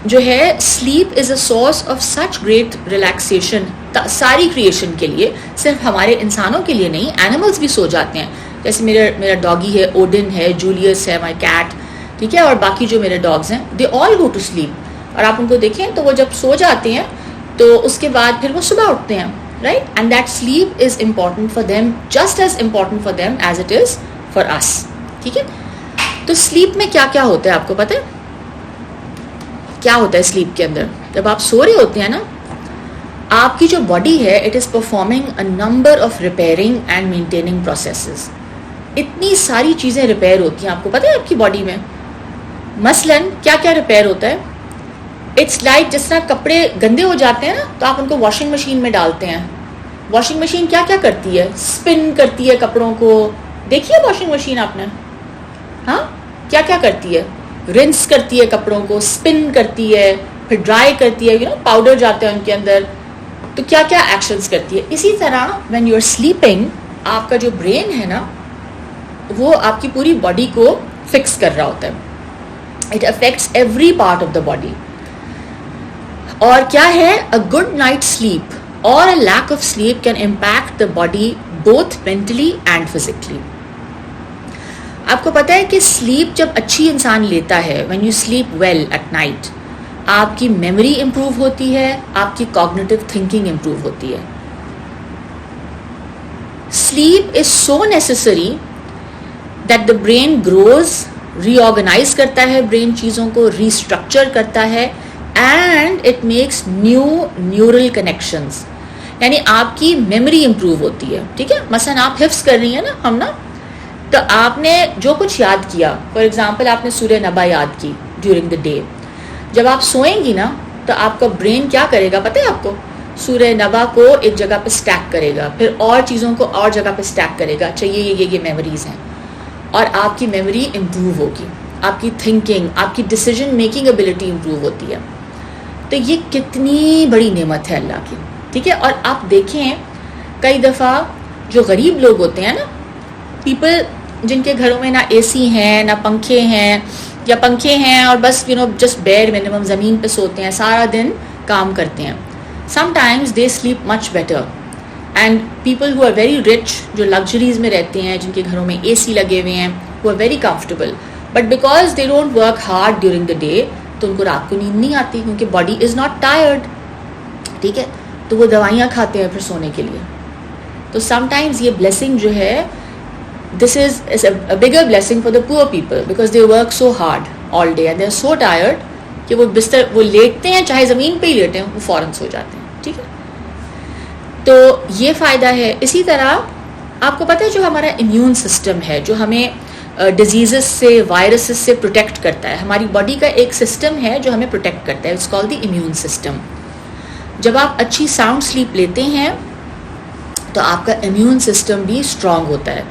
جو ہے sleep is a source of such great relaxation ساری کریشن کے لیے، صرف ہمارے انسانوں کے لیے نہیں، اینیملس بھی سو جاتے ہیں. جیسے میرا ڈاگی ہے، اوڈن ہے، جولیس ہے، مائی کیٹ، ٹھیک ہے، اور باقی جو میرے ڈاگز ہیں دے آل گو ٹو سلیپ. اور آپ ان کو دیکھیں تو وہ جب سو جاتے ہیں تو اس کے بعد پھر وہ صبح اٹھتے ہیں، right? And that sleep is important for them, just as important for them as it is for us. ٹھیک ہے، تو سلیپ میں کیا کیا ہوتا ہے آپ کو پتہ ہے؟ کیا ہوتا ہے سلیپ کے اندر؟ جب آپ سو رہے ہوتے ہیں نا، آپ کی جو باڈی ہے it is performing a number of repairing and maintaining processes. اتنی ساری چیزیں ریپیئر ہوتی ہیں، آپ کو پتہ ہے آپ کی باڈی میں مثلاً کیا کیا ریپیئر ہوتا ہے؟ اٹس لائک جس طرح کپڑے گندے ہو جاتے ہیں نا تو آپ ان کو واشنگ مشین میں ڈالتے ہیں. واشنگ مشین کیا کیا کرتی ہے؟ اسپن کرتی ہے کپڑوں کو. دیکھیے واشنگ مشین آپ نے، ہاں کیا کیا کرتی ہے؟ رنس کرتی ہے کپڑوں کو، اسپن کرتی ہے، پھر ڈرائی کرتی ہے، پاؤڈر جاتا ہے ان کے اندر. تو کیا کیا ایکشنز کرتی ہے. اسی طرح وین یو آر سلیپنگ آپ کا جو برین ہے نا وہ آپ کی پوری باڈی کو فکس کر رہا ہوتا ہے. It affects every part of the body. اور کیا ہے؟ اے گڈ نائٹ سلیپ اور اے lack of sleep can impact the body both mentally and physically. آپ کو پتہ ہے کہ سلیپ جب اچھی انسان لیتا ہے، when you sleep well at night, آپ کی میموری امپروو ہوتی ہے، آپ کی کوگنیٹو تھنکنگ امپروو ہوتی ہے. Sleep is so necessary that the brain grows, reorganise کرتا ہے برین چیزوں کو، ریسٹرکچر کرتا ہے، and it makes neural connections. یعنی آپ کی میموری امپروو ہوتی ہے. ٹھیک ہے، مثلاً آپ حفظ کر رہی ہیں نا ہم نا، تو آپ نے جو کچھ یاد کیا، فار ایگزامپل آپ نے سورہ نبا یاد کی ڈیورنگ دا ڈے، جب آپ سوئیں گی نا تو آپ کا برین کیا کرے گا پتہ ہے آپ کو؟ سورہ نبا کو ایک جگہ پہ اسٹیک کرے گا، پھر اور چیزوں کو اور جگہ پہ اسٹیک کرے گا. اچھا یہ میموریز ہیں، اور آپ کی میموری امپروو ہوگی، آپ کی تھنکنگ، آپ کی ڈیسیجن میکنگ ایبلٹی امپروو ہوتی ہے. تو یہ کتنی بڑی نعمت ہے اللہ کی. ٹھیک ہے، اور آپ دیکھیں کئی دفعہ جو غریب لوگ ہوتے ہیں نا، پیپل جن کے گھروں میں نہ اے سی ہیں نہ پنکھے ہیں, یا پنکھے ہیں اور بس جسٹ بیئر منیمم زمین پہ سوتے ہیں, سارا دن کام کرتے ہیں. Sometimes they sleep much better. And people who are very rich, جو لگژریز میں رہتے ہیں, جن کے گھروں میں اے سی لگے ہوئے ہیں, وہ are very comfortable, but because they don't work hard during the day, تو ان کو رات کو نیند نہیں آتی کیونکہ باڈی از ناٹ ٹائرڈ. ٹھیک ہے, تو وہ دوائیاں کھاتے ہیں پھر سونے کے لیے. تو سم ٹائمز یہ بلیسنگ جو ہے, this is a bigger blessing for the poor people because they work so hard all day and they are so tired کہ وہ بستر وہ لیٹتے ہیں, چاہے زمین پہ ہی لیٹیں, وہ فوراً سو جاتے ہیں. ٹھیک ہے, تو یہ فائدہ ہے. اسی طرح آپ کو پتہ ہے جو ہمارا امیون سسٹم ہے, جو ہمیں ڈیزیزز سے, وائرسز سے پروٹیکٹ کرتا ہے, ہماری باڈی کا ایک سسٹم ہے جو ہمیں پروٹیکٹ کرتا ہے, it's called the immune system. جب آپ اچھی ساؤنڈ سلیپ لیتے ہیں تو آپ کا امیون سسٹم بھی اسٹرانگ ہوتا ہے,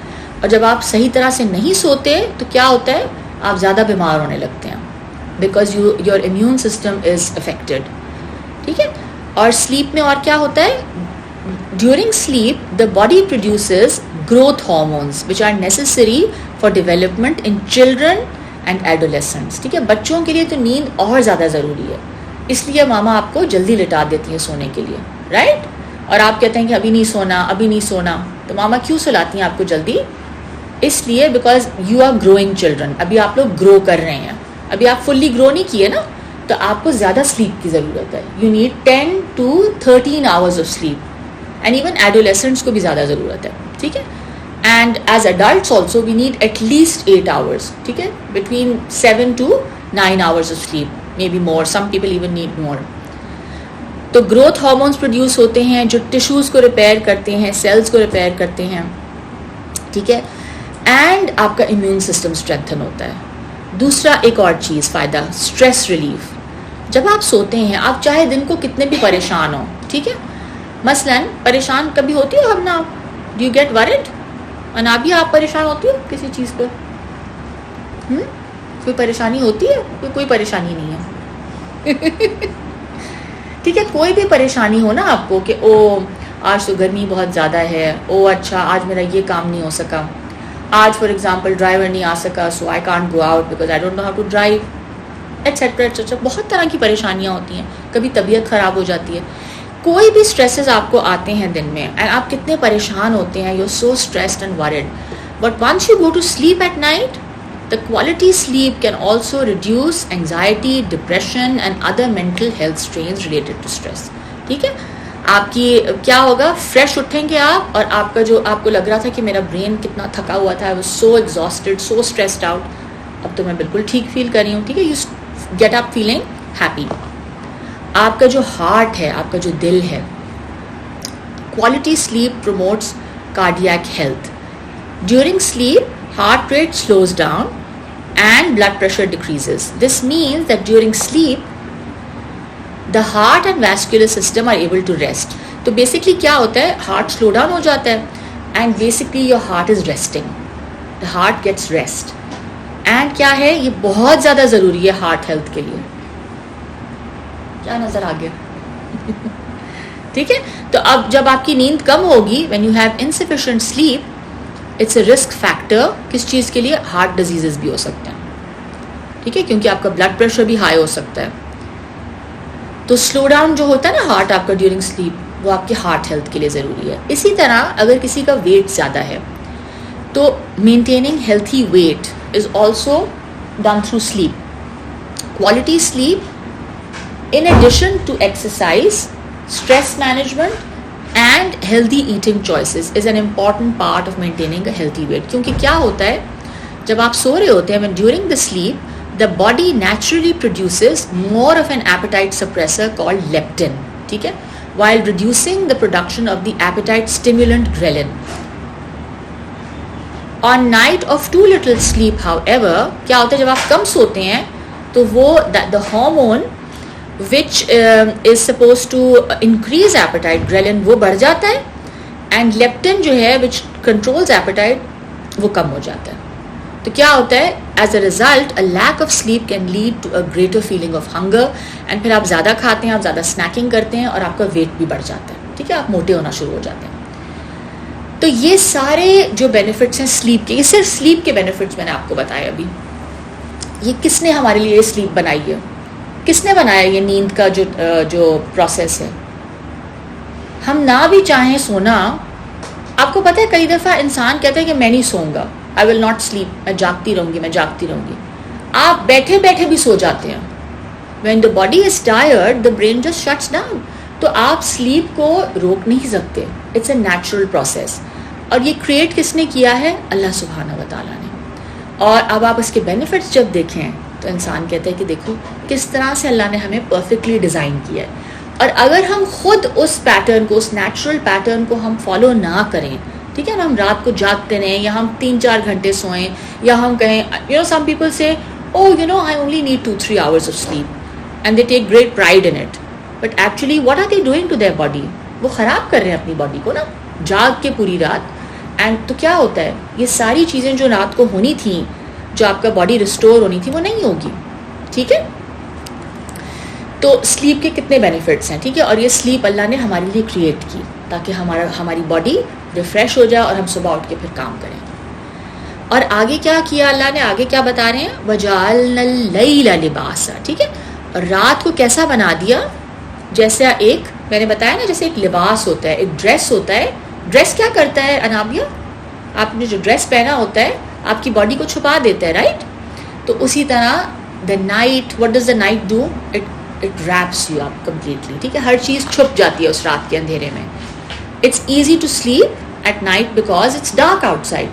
اور جب آپ صحیح طرح سے نہیں سوتے تو کیا ہوتا ہے, آپ زیادہ بیمار ہونے لگتے ہیں, because your immune system is affected. ٹھیک ہے, اور سلیپ میں اور کیا ہوتا ہے, during sleep the body produces growth hormones which are necessary for development in children and adolescents. ٹھیک ہے, بچوں کے لیے تو نیند اور زیادہ ضروری ہے, اس لیے ماما آپ کو جلدی لٹا دیتی ہیں سونے کے لیے, رائٹ. اور آپ کہتے ہیں کہ ابھی نہیں سونا, ابھی نہیں سونا, تو ماما کیوں سلاتی ہیں آپ کو جلدی؟ اس لیے because you are growing children, ابھی آپ لوگ گرو کر رہے ہیں, ابھی آپ فلی گرو نہیں کیے نا, تو آپ کو زیادہ سلیپ کی ضرورت ہے. You need 10 to 13 hours of sleep, and even adolescents کو بھی زیادہ ضرورت ہے. ٹھیک ہے, and as adults also we need at least 8 hours. ٹھیک ہے, between 7 to 9 hours of sleep, may be more, some people even need more. تو گروتھ ہارمونس پروڈیوس ہوتے ہیں جو ٹیشوز کو ریپیئر کرتے ہیں, سیلز کو ریپیئر کرتے ہیں. ٹھیک ہے, اینڈ آپ کا امیون سسٹم اسٹرینتھن ہوتا ہے. دوسرا ایک اور چیز فائدہ, اسٹریس ریلیف. جب آپ سوتے ہیں, آپ چاہے دن کو کتنے بھی پریشان ہوں, ٹھیک ہے, مثلاً پریشان کبھی ہوتی ہو ہم نا, ڈو یو گیٹ ورڈ, اور نہ بھی آپ پریشان ہوتی ہو کسی چیز پر, کوئی پریشانی ہوتی ہے؟ کوئی پریشانی نہیں ہے. ٹھیک ہے, کوئی بھی پریشانی ہو نا آپ کو کہ او آج تو گرمی بہت زیادہ ہے, او اچھا آج میرا یہ کام نہیں ہو سکا, آج فار ایگزامپل ڈرائیور نہیں آ سکا, so I can't go out because I don't know how to drive, etcetera etcetera. بہت طرح کی پریشانیاں ہوتی ہیں, کبھی طبیعت خراب ہو جاتی ہے, کوئی بھی اسٹریسز آپ کو آتے ہیں دن میں, اینڈ آپ کتنے پریشان ہوتے ہیں, you are so stressed and worried, but once you go to sleep at night, the quality sleep can also reduce anxiety, depression and other mental health strains related to stress. ٹھیک ہے, آپ کی کیا ہوگا, فریش اٹھیں گے آپ, اور آپ کا جو آپ کو لگ رہا تھا کہ میرا برین کتنا تھکا ہوا تھا, I was so exhausted, so stressed out, اب تو میں بالکل ٹھیک فیل کر رہی ہوں. ٹھیک ہے, you get up feeling happy. آپ کا جو ہارٹ ہے, آپ کا جو دل ہے, quality sleep promotes cardiac health. During sleep, heart rate slows down and blood pressure decreases. This means that during sleep, the heart and vascular system are able to rest. تو basically کیا ہوتا ہے, heart slow down ہو جاتا ہے, and basically your heart is resting. The heart gets rest. And کیا ہے, یہ بہت زیادہ ضروری ہے heart health کے لیے. کیا نظر آ گیا؟ ٹھیک ہے, تو اب جب آپ کی نیند کم ہوگی, when you have insufficient sleep, it's a risk factor. کس چیز کے لیے, ہارٹ ڈیزیزز بھی ہو سکتے ہیں. ٹھیک ہے, کیونکہ آپ کا بلڈ پریشر بھی ہائی ہو سکتا ہے. تو سلو ڈاؤن جو ہوتا ہے نا ہارٹ آپ کا ڈیورنگ سلیپ, وہ آپ کے ہارٹ ہیلتھ کے لیے ضروری ہے. اسی طرح اگر کسی کا ویٹ زیادہ ہے تو maintaining healthy weight is also done through sleep. Quality sleep in addition to exercise, stress management and healthy eating choices is an important part of maintaining a healthy weight. کیونکہ کیا ہوتا ہے, جب آپ سو رہے ہوتے ہیں, when during the sleep the body naturally produces more of an appetite suppressor called leptin. ٹھیک ہے, while reducing the production of the appetite stimulant ghrelin. On night of too little sleep, however, کیا ہوتا ہے, جب آپ کم سوتے ہیں تو وہ the hormone which is supposed to increase appetite, ghrelin, وہ بڑھ جاتا ہے, and leptin جو ہے which controls appetite, وہ کم ہو جاتا ہے. تو کیا ہوتا ہے, as a result a lack of sleep can lead to a greater feeling of hunger, and پھر آپ زیادہ کھاتے ہیں, آپ زیادہ snacking کرتے ہیں, اور آپ کا ویٹ بھی بڑھ جاتا ہے. ٹھیک ہے, آپ موٹے ہونا شروع ہو جاتے ہیں. تو یہ سارے جو بینیفٹس ہیں سلیپ کے، یہ صرف سلیپ کے بینیفٹس میں نے آپ کو بتایا ابھی. یہ کس نے ہمارے لیے سلیپ بنائی ہے؟ کس نے بنایا یہ نیند کا جو پروسیس ہے؟ ہم نہ بھی چاہیں سونا. آپ کو پتہ ہے کئی دفعہ انسان کہتا ہے کہ میں نہیں سوؤں گا، آئی ول ناٹ سلیپ، میں جاگتی رہوں گی، میں جاگتی رہوں گی. آپ بیٹھے بیٹھے بھی سو جاتے ہیں. When the body is tired the brain just shuts down. تو آپ سلیپ کو روک نہیں سکتے. It's a natural process. اور یہ کریٹ کس نے کیا ہے؟ اللہ سبحانہ و تعالیٰ نے. اور اب آپ اس کے بینیفٹس جب دیکھیں تو انسان کہتا ہے کہ دیکھو کس طرح سے اللہ نے ہمیں پرفیکٹلی ڈیزائن کیا ہے. اور اگر ہم خود اس پیٹرن کو، اس نیچرل پیٹرن کو ہم فالو نہ کریں، ٹھیک ہے نا، ہم رات کو جاگتے رہیں یا ہم 3-4 گھنٹے سوئیں یا ہم کہیں سم پیپل سے I only need 2-3 hours of sleep and they take great pride in it, but actually what are they doing to their body? وہ خراب کر رہے ہیں اپنی باڈی کو نا، جاگ کے پوری رات. اینڈ تو کیا ہوتا ہے، یہ ساری چیزیں جو رات کو ہونی تھیں، جو آپ کا باڈی ریسٹور ہونی تھی، وہ نہیں ہوگی. ٹھیک ہے، تو سلیپ کے کتنے بینیفٹس ہیں. ٹھیک ہے، اور یہ سلیپ اللہ نے ہمارے لیے کریٹ کی تاکہ ہماری باڈی ریفریش ہو جائے اور ہم صبح اٹھ کے پھر کام کریں. اور آگے کیا کیا اللہ نے، آگے کیا بتا رہے ہیں، وَجَعَلْنَا اللَّيْلَ لِبَاسًا. ٹھیک ہے، اور رات کو کیسا بنا دیا، جیسا ایک میں نے بتایا نا، جیسے ایک لباس ہوتا ہے، ایک ڈریس ہوتا ہے. ڈریس کیا کرتا ہے انابیہ؟ آپ نے جو ڈریس پہنا ہوتا ہے آپ کی باڈی کو چھپا دیتا ہے، رائٹ؟ تو اسی طرح the night, what does the night do? It wraps you up completely. ٹھیک ہے، ہر چیز چھپ جاتی ہے اس رات کے اندھیرے میں. It's easy to sleep at night because it's dark outside.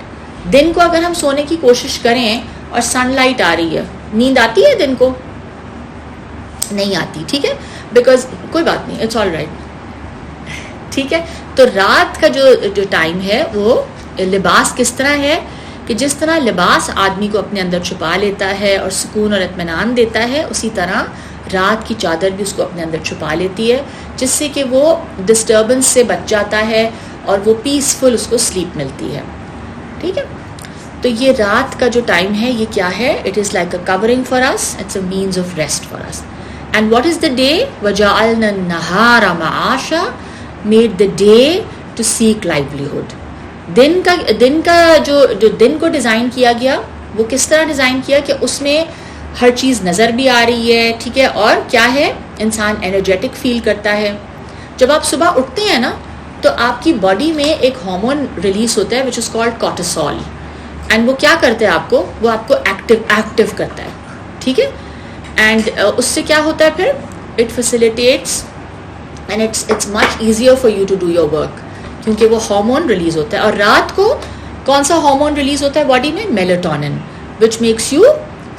دن کو اگر ہم سونے کی کوشش کریں اور سن لائٹ آ رہی ہے، نیند آتی ہے دن کو؟ نہیں آتی. ٹھیک ہے، بیکاز کوئی بات نہیں، اٹس آل رائٹ. ٹھیک ہے، تو رات کا جو ٹائم ہے وہ لباس کس طرح ہے کہ جس طرح لباس آدمی کو اپنے اندر چھپا لیتا ہے اور سکون اور اطمینان دیتا ہے، اسی طرح رات کی چادر بھی اس کو اپنے اندر چھپا لیتی ہے، جس سے کہ وہ ڈسٹربنس سے بچ جاتا ہے اور وہ پیسفل اس کو سلیپ ملتی ہے. ٹھیک ہے، تو یہ رات کا جو ٹائم ہے یہ کیا ہے؟ It is like a covering for us, it's a means of rest for us. And what is the day? وَجَعَلْنَا النَّهَارَ مَعَاشًا، made the day to seek livelihood. دن کا جو دن کو ڈیزائن کیا گیا وہ کس طرح ڈیزائن کیا کہ اس میں ہر چیز نظر بھی آ رہی ہے. ٹھیک ہے، اور کیا ہے، انسان انرجیٹک فیل کرتا ہے. جب آپ صبح اٹھتے ہیں نا تو آپ کی باڈی میں ایک ہارمون ریلیز ہوتا ہے وچ از کالڈ کورٹیسول. اینڈ وہ کیا کرتا ہے آپ کو، وہ آپ کو ایکٹیو کرتا ہے. ٹھیک ہے، اینڈ اس سے کیا ہوتا ہے پھر، it facilitates and it's much easier for you to do your work, کیونکہ وہ ہارمون ریلیز ہوتا ہے. اور رات کو کون سا ہارمون ریلیز ہوتا ہے باڈی میں؟ Melatonin, which makes you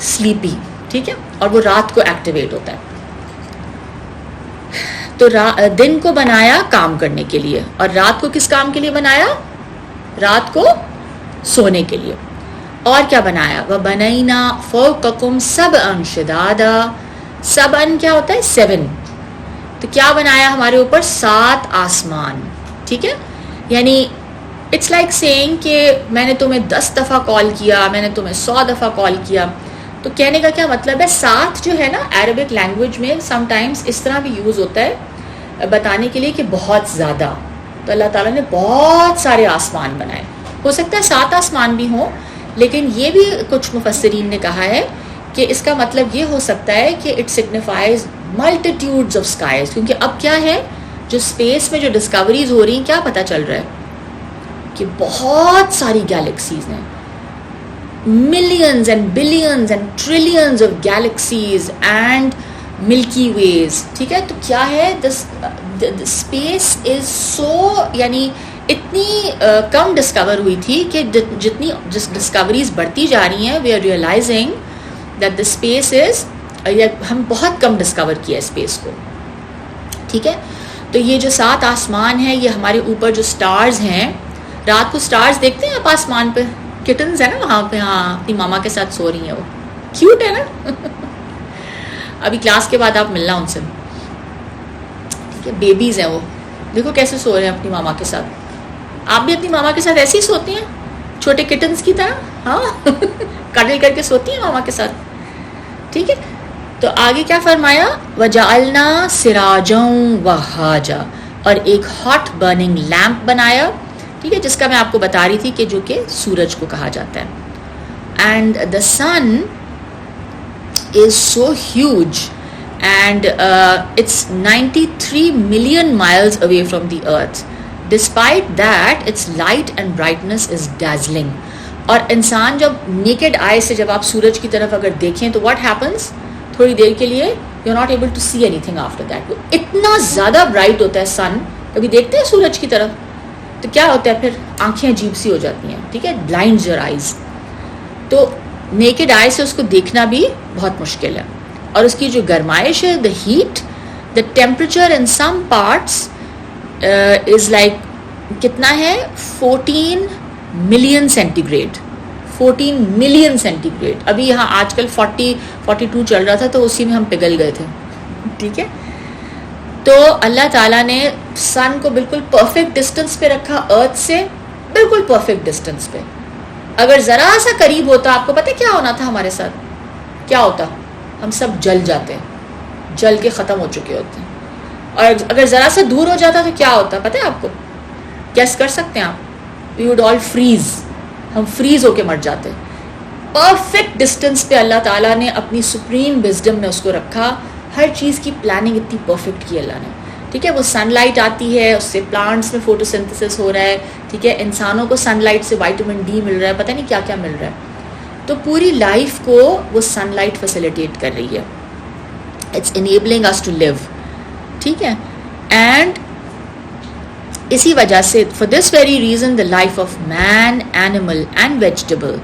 sleepy. ٹھیک ہے، اور وہ رات کو ایکٹیویٹ ہوتا ہے. تو دن کو بنایا کام کرنے کے لیے اور رات کو کس کام کے لیے بنایا؟ رات کو سونے کے لیے. اور کیا بنایا؟ وَبَنَيْنَا فَوْقَكُمْ سَبْعًا شِدَادًا. سبعًا کیا ہوتا ہے؟ 7. تو کیا بنایا ہمارے اوپر؟ 7 آسمان. ٹھیک ہے، یعنی اٹس لائک سیئنگ کہ میں نے تمہیں 10 دفعہ کال کیا، میں نے تمہیں 100 دفعہ کال کیا. تو کہنے کا کیا مطلب ہے؟ 7 جو ہے نا عربک لینگویج میں سم ٹائمز اس طرح بھی یوز ہوتا ہے بتانے کے لیے کہ بہت زیادہ. تو اللہ تعالیٰ نے بہت سارے آسمان بنائے. ہو سکتا ہے 7 آسمان بھی ہوں، لیکن یہ بھی کچھ مفسرین نے کہا ہے کہ اس کا مطلب یہ ہو سکتا ہے کہ اٹ سگنیفائز ملٹیٹیوڈز آف اسکائز. کیونکہ اب کیا ہے، جو اسپیس میں جو ڈسکوریز ہو رہی ہیں، کیا پتہ چل رہا ہے کہ بہت ساری گیلیکسیز ہیں، millions and billions and trillions of galaxies and ملکی ویز. ٹھیک ہے، تو کیا ہے، اسپیس از سو، یعنی اتنی کم ڈسکور ہوئی تھی کہ جتنی ڈسکوریز بڑھتی جا رہی ہیں، we are realising that the space is, ہم بہت کم ڈسکور کیا اسپیس کو. ٹھیک ہے، تو یہ جو 7 آسمان ہیں، یہ ہمارے اوپر جو سٹارز ہیں، رات کو سٹارز دیکھتے ہیں آپ آسمان پہ، کٹنز ہیں نا وہاں پہ، ہاں اپنی ماما کے ساتھ سو رہی ہیں، وہ کیوٹ ہے نا. ابھی کلاس کے بعد آپ ملنا ان سے. ٹھیک ہے، بیبیز ہیں وہ، دیکھو کیسے سو رہے ہیں اپنی ماما کے ساتھ. آپ بھی اپنی ماما کے ساتھ ایسے ہی سوتی ہیں، چھوٹے کٹنز کی طرح، ہاں کڈل کر کے سوتی ہیں ماما کے ساتھ. ٹھیک ہے، تو آگے کیا فرمایا؟ وَجَعَلْنَا سِرَاجًا وَهَّاجًا، اور ایک ہاٹ برننگ لیمپ بنایا ٹھیک ہے, جس کا میں آپ کو بتا رہی تھی کہ جو کہ سورج کو کہا جاتا ہے. And the sun is so huge and it's 93 million miles away from the earth. Despite that, its light and brightness is dazzling. اور انسان جب نیکڈ آئی سے جب آپ سورج کی طرف اگر دیکھیں تو what happens, تھوڑی دیر کے لیے you're not able to see anything after that. اتنا زیادہ برائٹ ہوتا ہے سن. کبھی دیکھتے ہیں سورج کی طرف تو کیا ہوتا ہے, پھر آنکھیں عجیب سی ہو جاتی ہیں, ٹھیک ہے, بلائنڈز یور آئیز. تو نیکڈ آئی سے اس کو دیکھنا بھی بہت مشکل ہے. اور اس کی جو گرمائش ہے, the heat, the temperature in some parts is like کتنا ہے, 14 million centigrade. 14 million centigrade. ابھی یہاں آج کل 42 چل رہا تھا تو اسی میں ہم پگھل گئے تھے, ٹھیک ہے. تو اللہ تعالیٰ نے سن کو بالکل پرفیکٹ ڈسٹینس پہ رکھا ارتھ سے, بالکل پرفیکٹ ڈسٹینس پہ. اگر ذرا سا قریب ہوتا, آپ کو پتہ کیا ہونا تھا ہمارے ساتھ, کیا ہوتا, ہم سب جل جاتے ہیں, جل کے ختم ہو چکے ہوتے ہیں. اور اگر ذرا سا دور ہو جاتا تو کیا ہوتا پتہ ہے آپ کو, گیس کر سکتے ہیں آپ, وی وڈ آل فریز, ہم فریز ہو کے مر جاتے. پرفیکٹ ڈسٹینس پہ اللہ تعالیٰ نے اپنی سپریم وزڈم میں اس کو رکھا. ہر چیز کی پلاننگ اتنی پرفیکٹ کی اللہ نے, ٹھیک ہے. وہ سن لائٹ آتی ہے, اس سے پلانٹس میں فوٹو سنتھسس ہو رہا ہے, ٹھیک ہے, انسانوں کو سن لائٹ سے وائٹامن ڈی مل رہا ہے, پتہ نہیں کیا کیا مل رہا ہے. تو پوری لائف کو وہ سن لائٹ فیسیلیٹیٹ کر رہی ہے. It's enabling us to live, ٹھیک ہے. اینڈ اسی وجہ سے for this very reason the life of man, animal and vegetable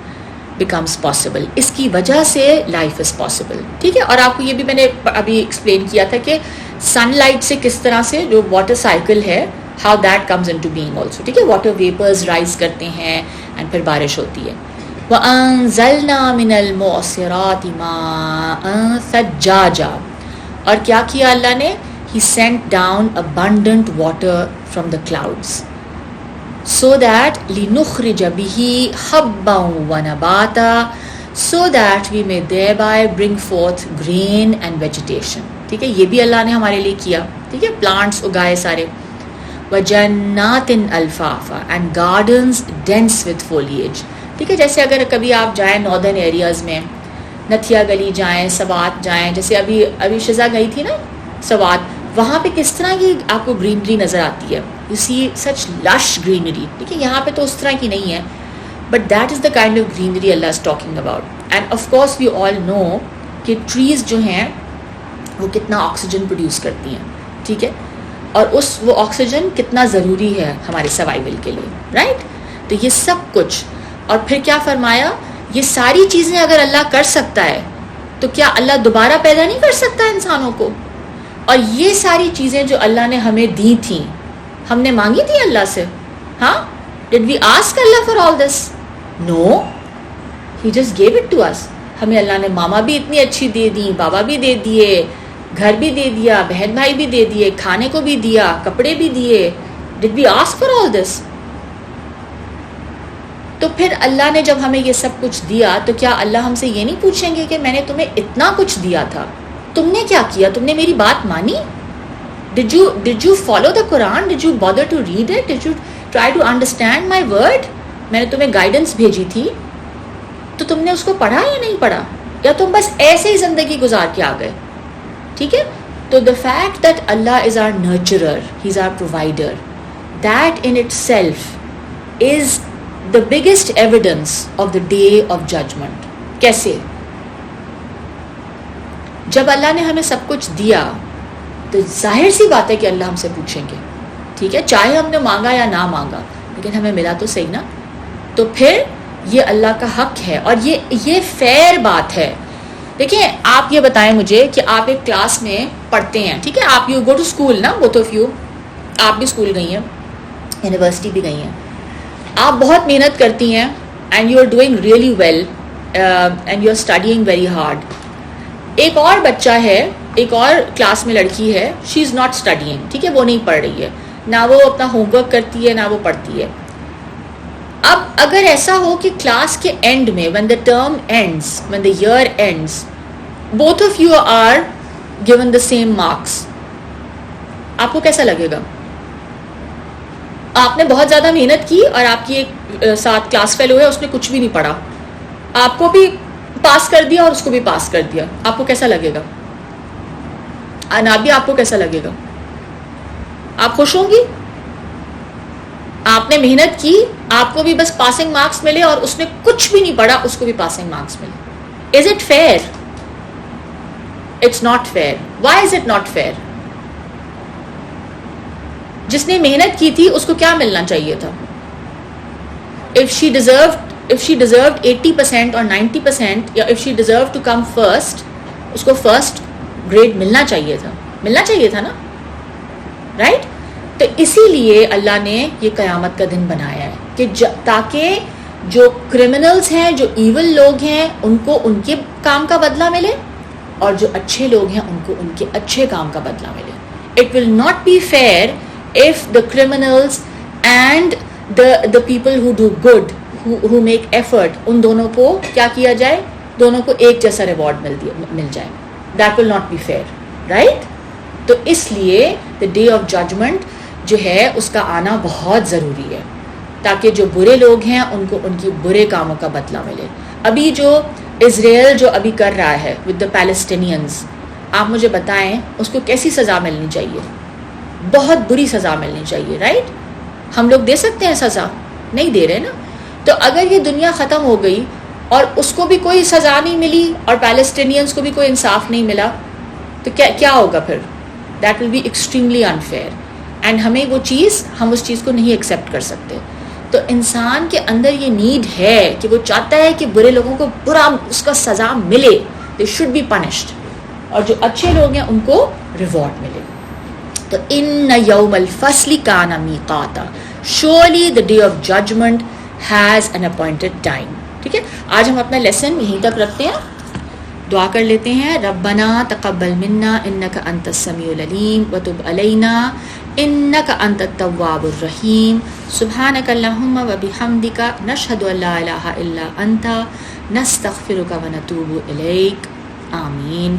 becomes possible. اس کی وجہ سے لائف از پاسبل, ٹھیک ہے. اور آپ کو یہ بھی میں نے ابھی ایکسپلین کیا تھا کہ سن لائٹ سے کس طرح سے جو واٹر سائیکل ہے, how that comes into being also, ٹھیک ہے. واٹر ویپرز رائز کرتے ہیں اینڈ پھر بارش ہوتی ہے. وَأَنزَلْنَا مِنَ الْمُعْصِرَاتِ مَاءً ثَجَّاجًا. اور کیا کیا اللہ نے, He sent down abundant water from the clouds so that لِنُخْرِجَ بِهِ حَبًّا وَنَبَاتًا, so that we may thereby bring forth grain and vegetation, ٹھیک ہے. یہ بھی اللہ نے ہمارے لیے کیا, ٹھیک ہے. پلانٹس اگائے سارے. وَجَنَّاتٍ أَلْفَافًا, and gardens dense with foliage, ٹھیک ہے. جیسے اگر کبھی آپ جائیں ناردرن ایریاز میں, نتھیا گلی جائیں, سوات جائیں, جیسے ابھی شزا گئی تھی نا سوات, وہاں پہ کس طرح کی آپ کو گرینری نظر آتی ہے. یو سی سچ لش گرینری, ٹھیک ہے. یہاں پہ تو اس طرح کی نہیں ہے, but that is the kind of greenery Allah is talking about. And of course we all know کہ ٹریز جو ہیں وہ کتنا آکسیجن پروڈیوس کرتی ہیں, ٹھیک ہے. اور وہ آکسیجن کتنا ضروری ہے ہمارے سروائیول کے لیے, رائٹ. تو یہ سب کچھ, اور پھر کیا فرمایا, یہ ساری چیزیں اگر اللہ کر سکتا ہے تو کیا اللہ دوبارہ پیدا نہیں کر سکتا انسانوں کو. اور یہ ساری چیزیں جو اللہ نے ہمیں دی تھیں, ہم نے مانگی تھی اللہ سے, ہاں. Did we ask Allah for all this? No, he just gave it to us. ہمیں اللہ نے ماما بھی اتنی اچھی دے دی, بابا بھی دے دیے, گھر بھی دے دیا, بہن بھائی بھی دے دیے, کھانے کو بھی دیا, کپڑے بھی دیے. ڈڈ وی آسک فار آل دس؟ تو پھر اللہ نے جب ہمیں یہ سب کچھ دیا تو کیا اللہ ہم سے یہ نہیں پوچھیں گے کہ میں نے تمہیں اتنا کچھ دیا تھا, تم نے کیا کیا, تم نے میری بات مانی؟ Did you follow the Quran? Did you bother to read it? Did you try to understand my word? میں نے تمہیں گائیڈنس بھیجی تھی تو تم نے اس کو پڑھا یا نہیں پڑھا, یا تم بس ایسے ہی زندگی گزار کے آ گئے, ٹھیک ہے. تو the fact that Allah is our nurturer, He's our provider, that in itself is the biggest evidence of the day of judgment. کیسے؟ جب اللہ نے ہمیں سب کچھ دیا تو ظاہر سی بات ہے کہ اللہ ہم سے پوچھیں گے, ٹھیک ہے. چاہے ہم نے مانگا یا نہ مانگا, لیکن ہمیں ملا تو صحیح نا. تو پھر یہ اللہ کا حق ہے, اور یہ فیئر بات ہے. دیکھیں, آپ یہ بتائیں مجھے کہ آپ ایک کلاس میں پڑھتے ہیں, ٹھیک ہے, آپ یو گو ٹو اسکول نا, بوتھ آف یو, آپ بھی اسکول گئی ہیں, یونیورسٹی بھی گئی ہیں, آپ بہت محنت کرتی ہیں, and you are doing really well, and you are studying very hard. ایک اور بچہ ہے, ایک اور کلاس میں لڑکی ہے, شی از ناٹ اسٹڈیئنگ, ٹھیک ہے, وہ نہیں پڑھ رہی ہے, نہ وہ اپنا ہوم ورک کرتی ہے نہ وہ پڑھتی ہے. اب اگر ایسا ہو کہ کلاس کے اینڈ میں, when the term ends, when the year ends, both of you are given the same marks, آپ کو کیسا لگے گا؟ آپ نے بہت زیادہ محنت کی اور آپ کی ایک ساتھ کلاس فیلو ہے, اس نے کچھ بھی نہیں پڑھا, آپ کو بھی پاس کر دیا اور اس کو بھی پاس کر دیا, آپ کو کیسا لگے گا؟ انابیہ آپ کو کیسا لگے گا؟ آپ خوش ہوں گی؟ آپ نے محنت کی, آپ کو بھی بس پاسنگ مارکس ملے, اور اس نے کچھ بھی نہیں پڑھا, اس کو بھی پاسنگ مارکس ملے. Is it fair? It's not fair. Why is it not fair? جس نے محنت کی تھی اس کو کیا ملنا چاہیے تھا؟ if she deserved 80% or 90%, یا if she deserved to come first, اس کو فرسٹ گریڈ ملنا چاہیے تھا نا, رائٹ؟ تو اسی لیے اللہ نے یہ قیامت کا دن بنایا ہے کہ تاکہ جو کرمنلز ہیں, جو ایول لوگ ہیں, ان کو ان کے کام کا بدلہ ملے, اور جو اچھے لوگ ہیں ان کو ان کے اچھے کام کا بدلہ ملے. It will not be fair if the criminals and the people who do good, who make effort, ان دونوں کو کیا کیا جائے, دونوں کو ایک جیسا ریوارڈ مل جائے. That will not be fair, right? تو اس لیے the day of judgment جو ہے اس کا آنا بہت ضروری ہے, تاکہ جو برے لوگ ہیں ان کو ان کی برے کاموں کا بدلہ ملے. ابھی جو اسرائیل جو ابھی کر رہا ہے with the Palestinians, آپ مجھے بتائیں اس کو کیسی سزا ملنی چاہیے؟ بہت بری سزا ملنی چاہیے, رائٹ؟ ہم لوگ دے سکتے ہیں سزا؟ نہیں دے رہے نا. تو اگر یہ دنیا ختم ہو گئی اور اس کو بھی کوئی سزا نہیں ملی اور پیلسٹینینز کو بھی کوئی انصاف نہیں ملا, تو کیا ہوگا پھر؟ That will be extremely unfair, اینڈ ہم اس چیز کو نہیں ایکسیپٹ کر سکتے. تو انسان کے اندر یہ نیڈ ہے کہ وہ چاہتا ہے کہ برے لوگوں کو برا اس کا سزا ملے, دے شوڈ بی پنشڈ, اور جو اچھے لوگ ہیں ان کو ریوارڈ ملے. تو ان یوم الفصل کان میقاتا, surely the day of judgment has an appointed time. ٹھیک ہے, آج ہم اپنا لیسن یہیں تک رکھتے ہیں. دعا کر لیتے ہیں. ربنا تقبل منا انک انت السمیع العلیم وتب علینا انک انت التواب الرحیم. سبحانک اللہم وبحمدک نشہد ان لا الہ الا انت نستغفرک ونتوب الیک. آمین.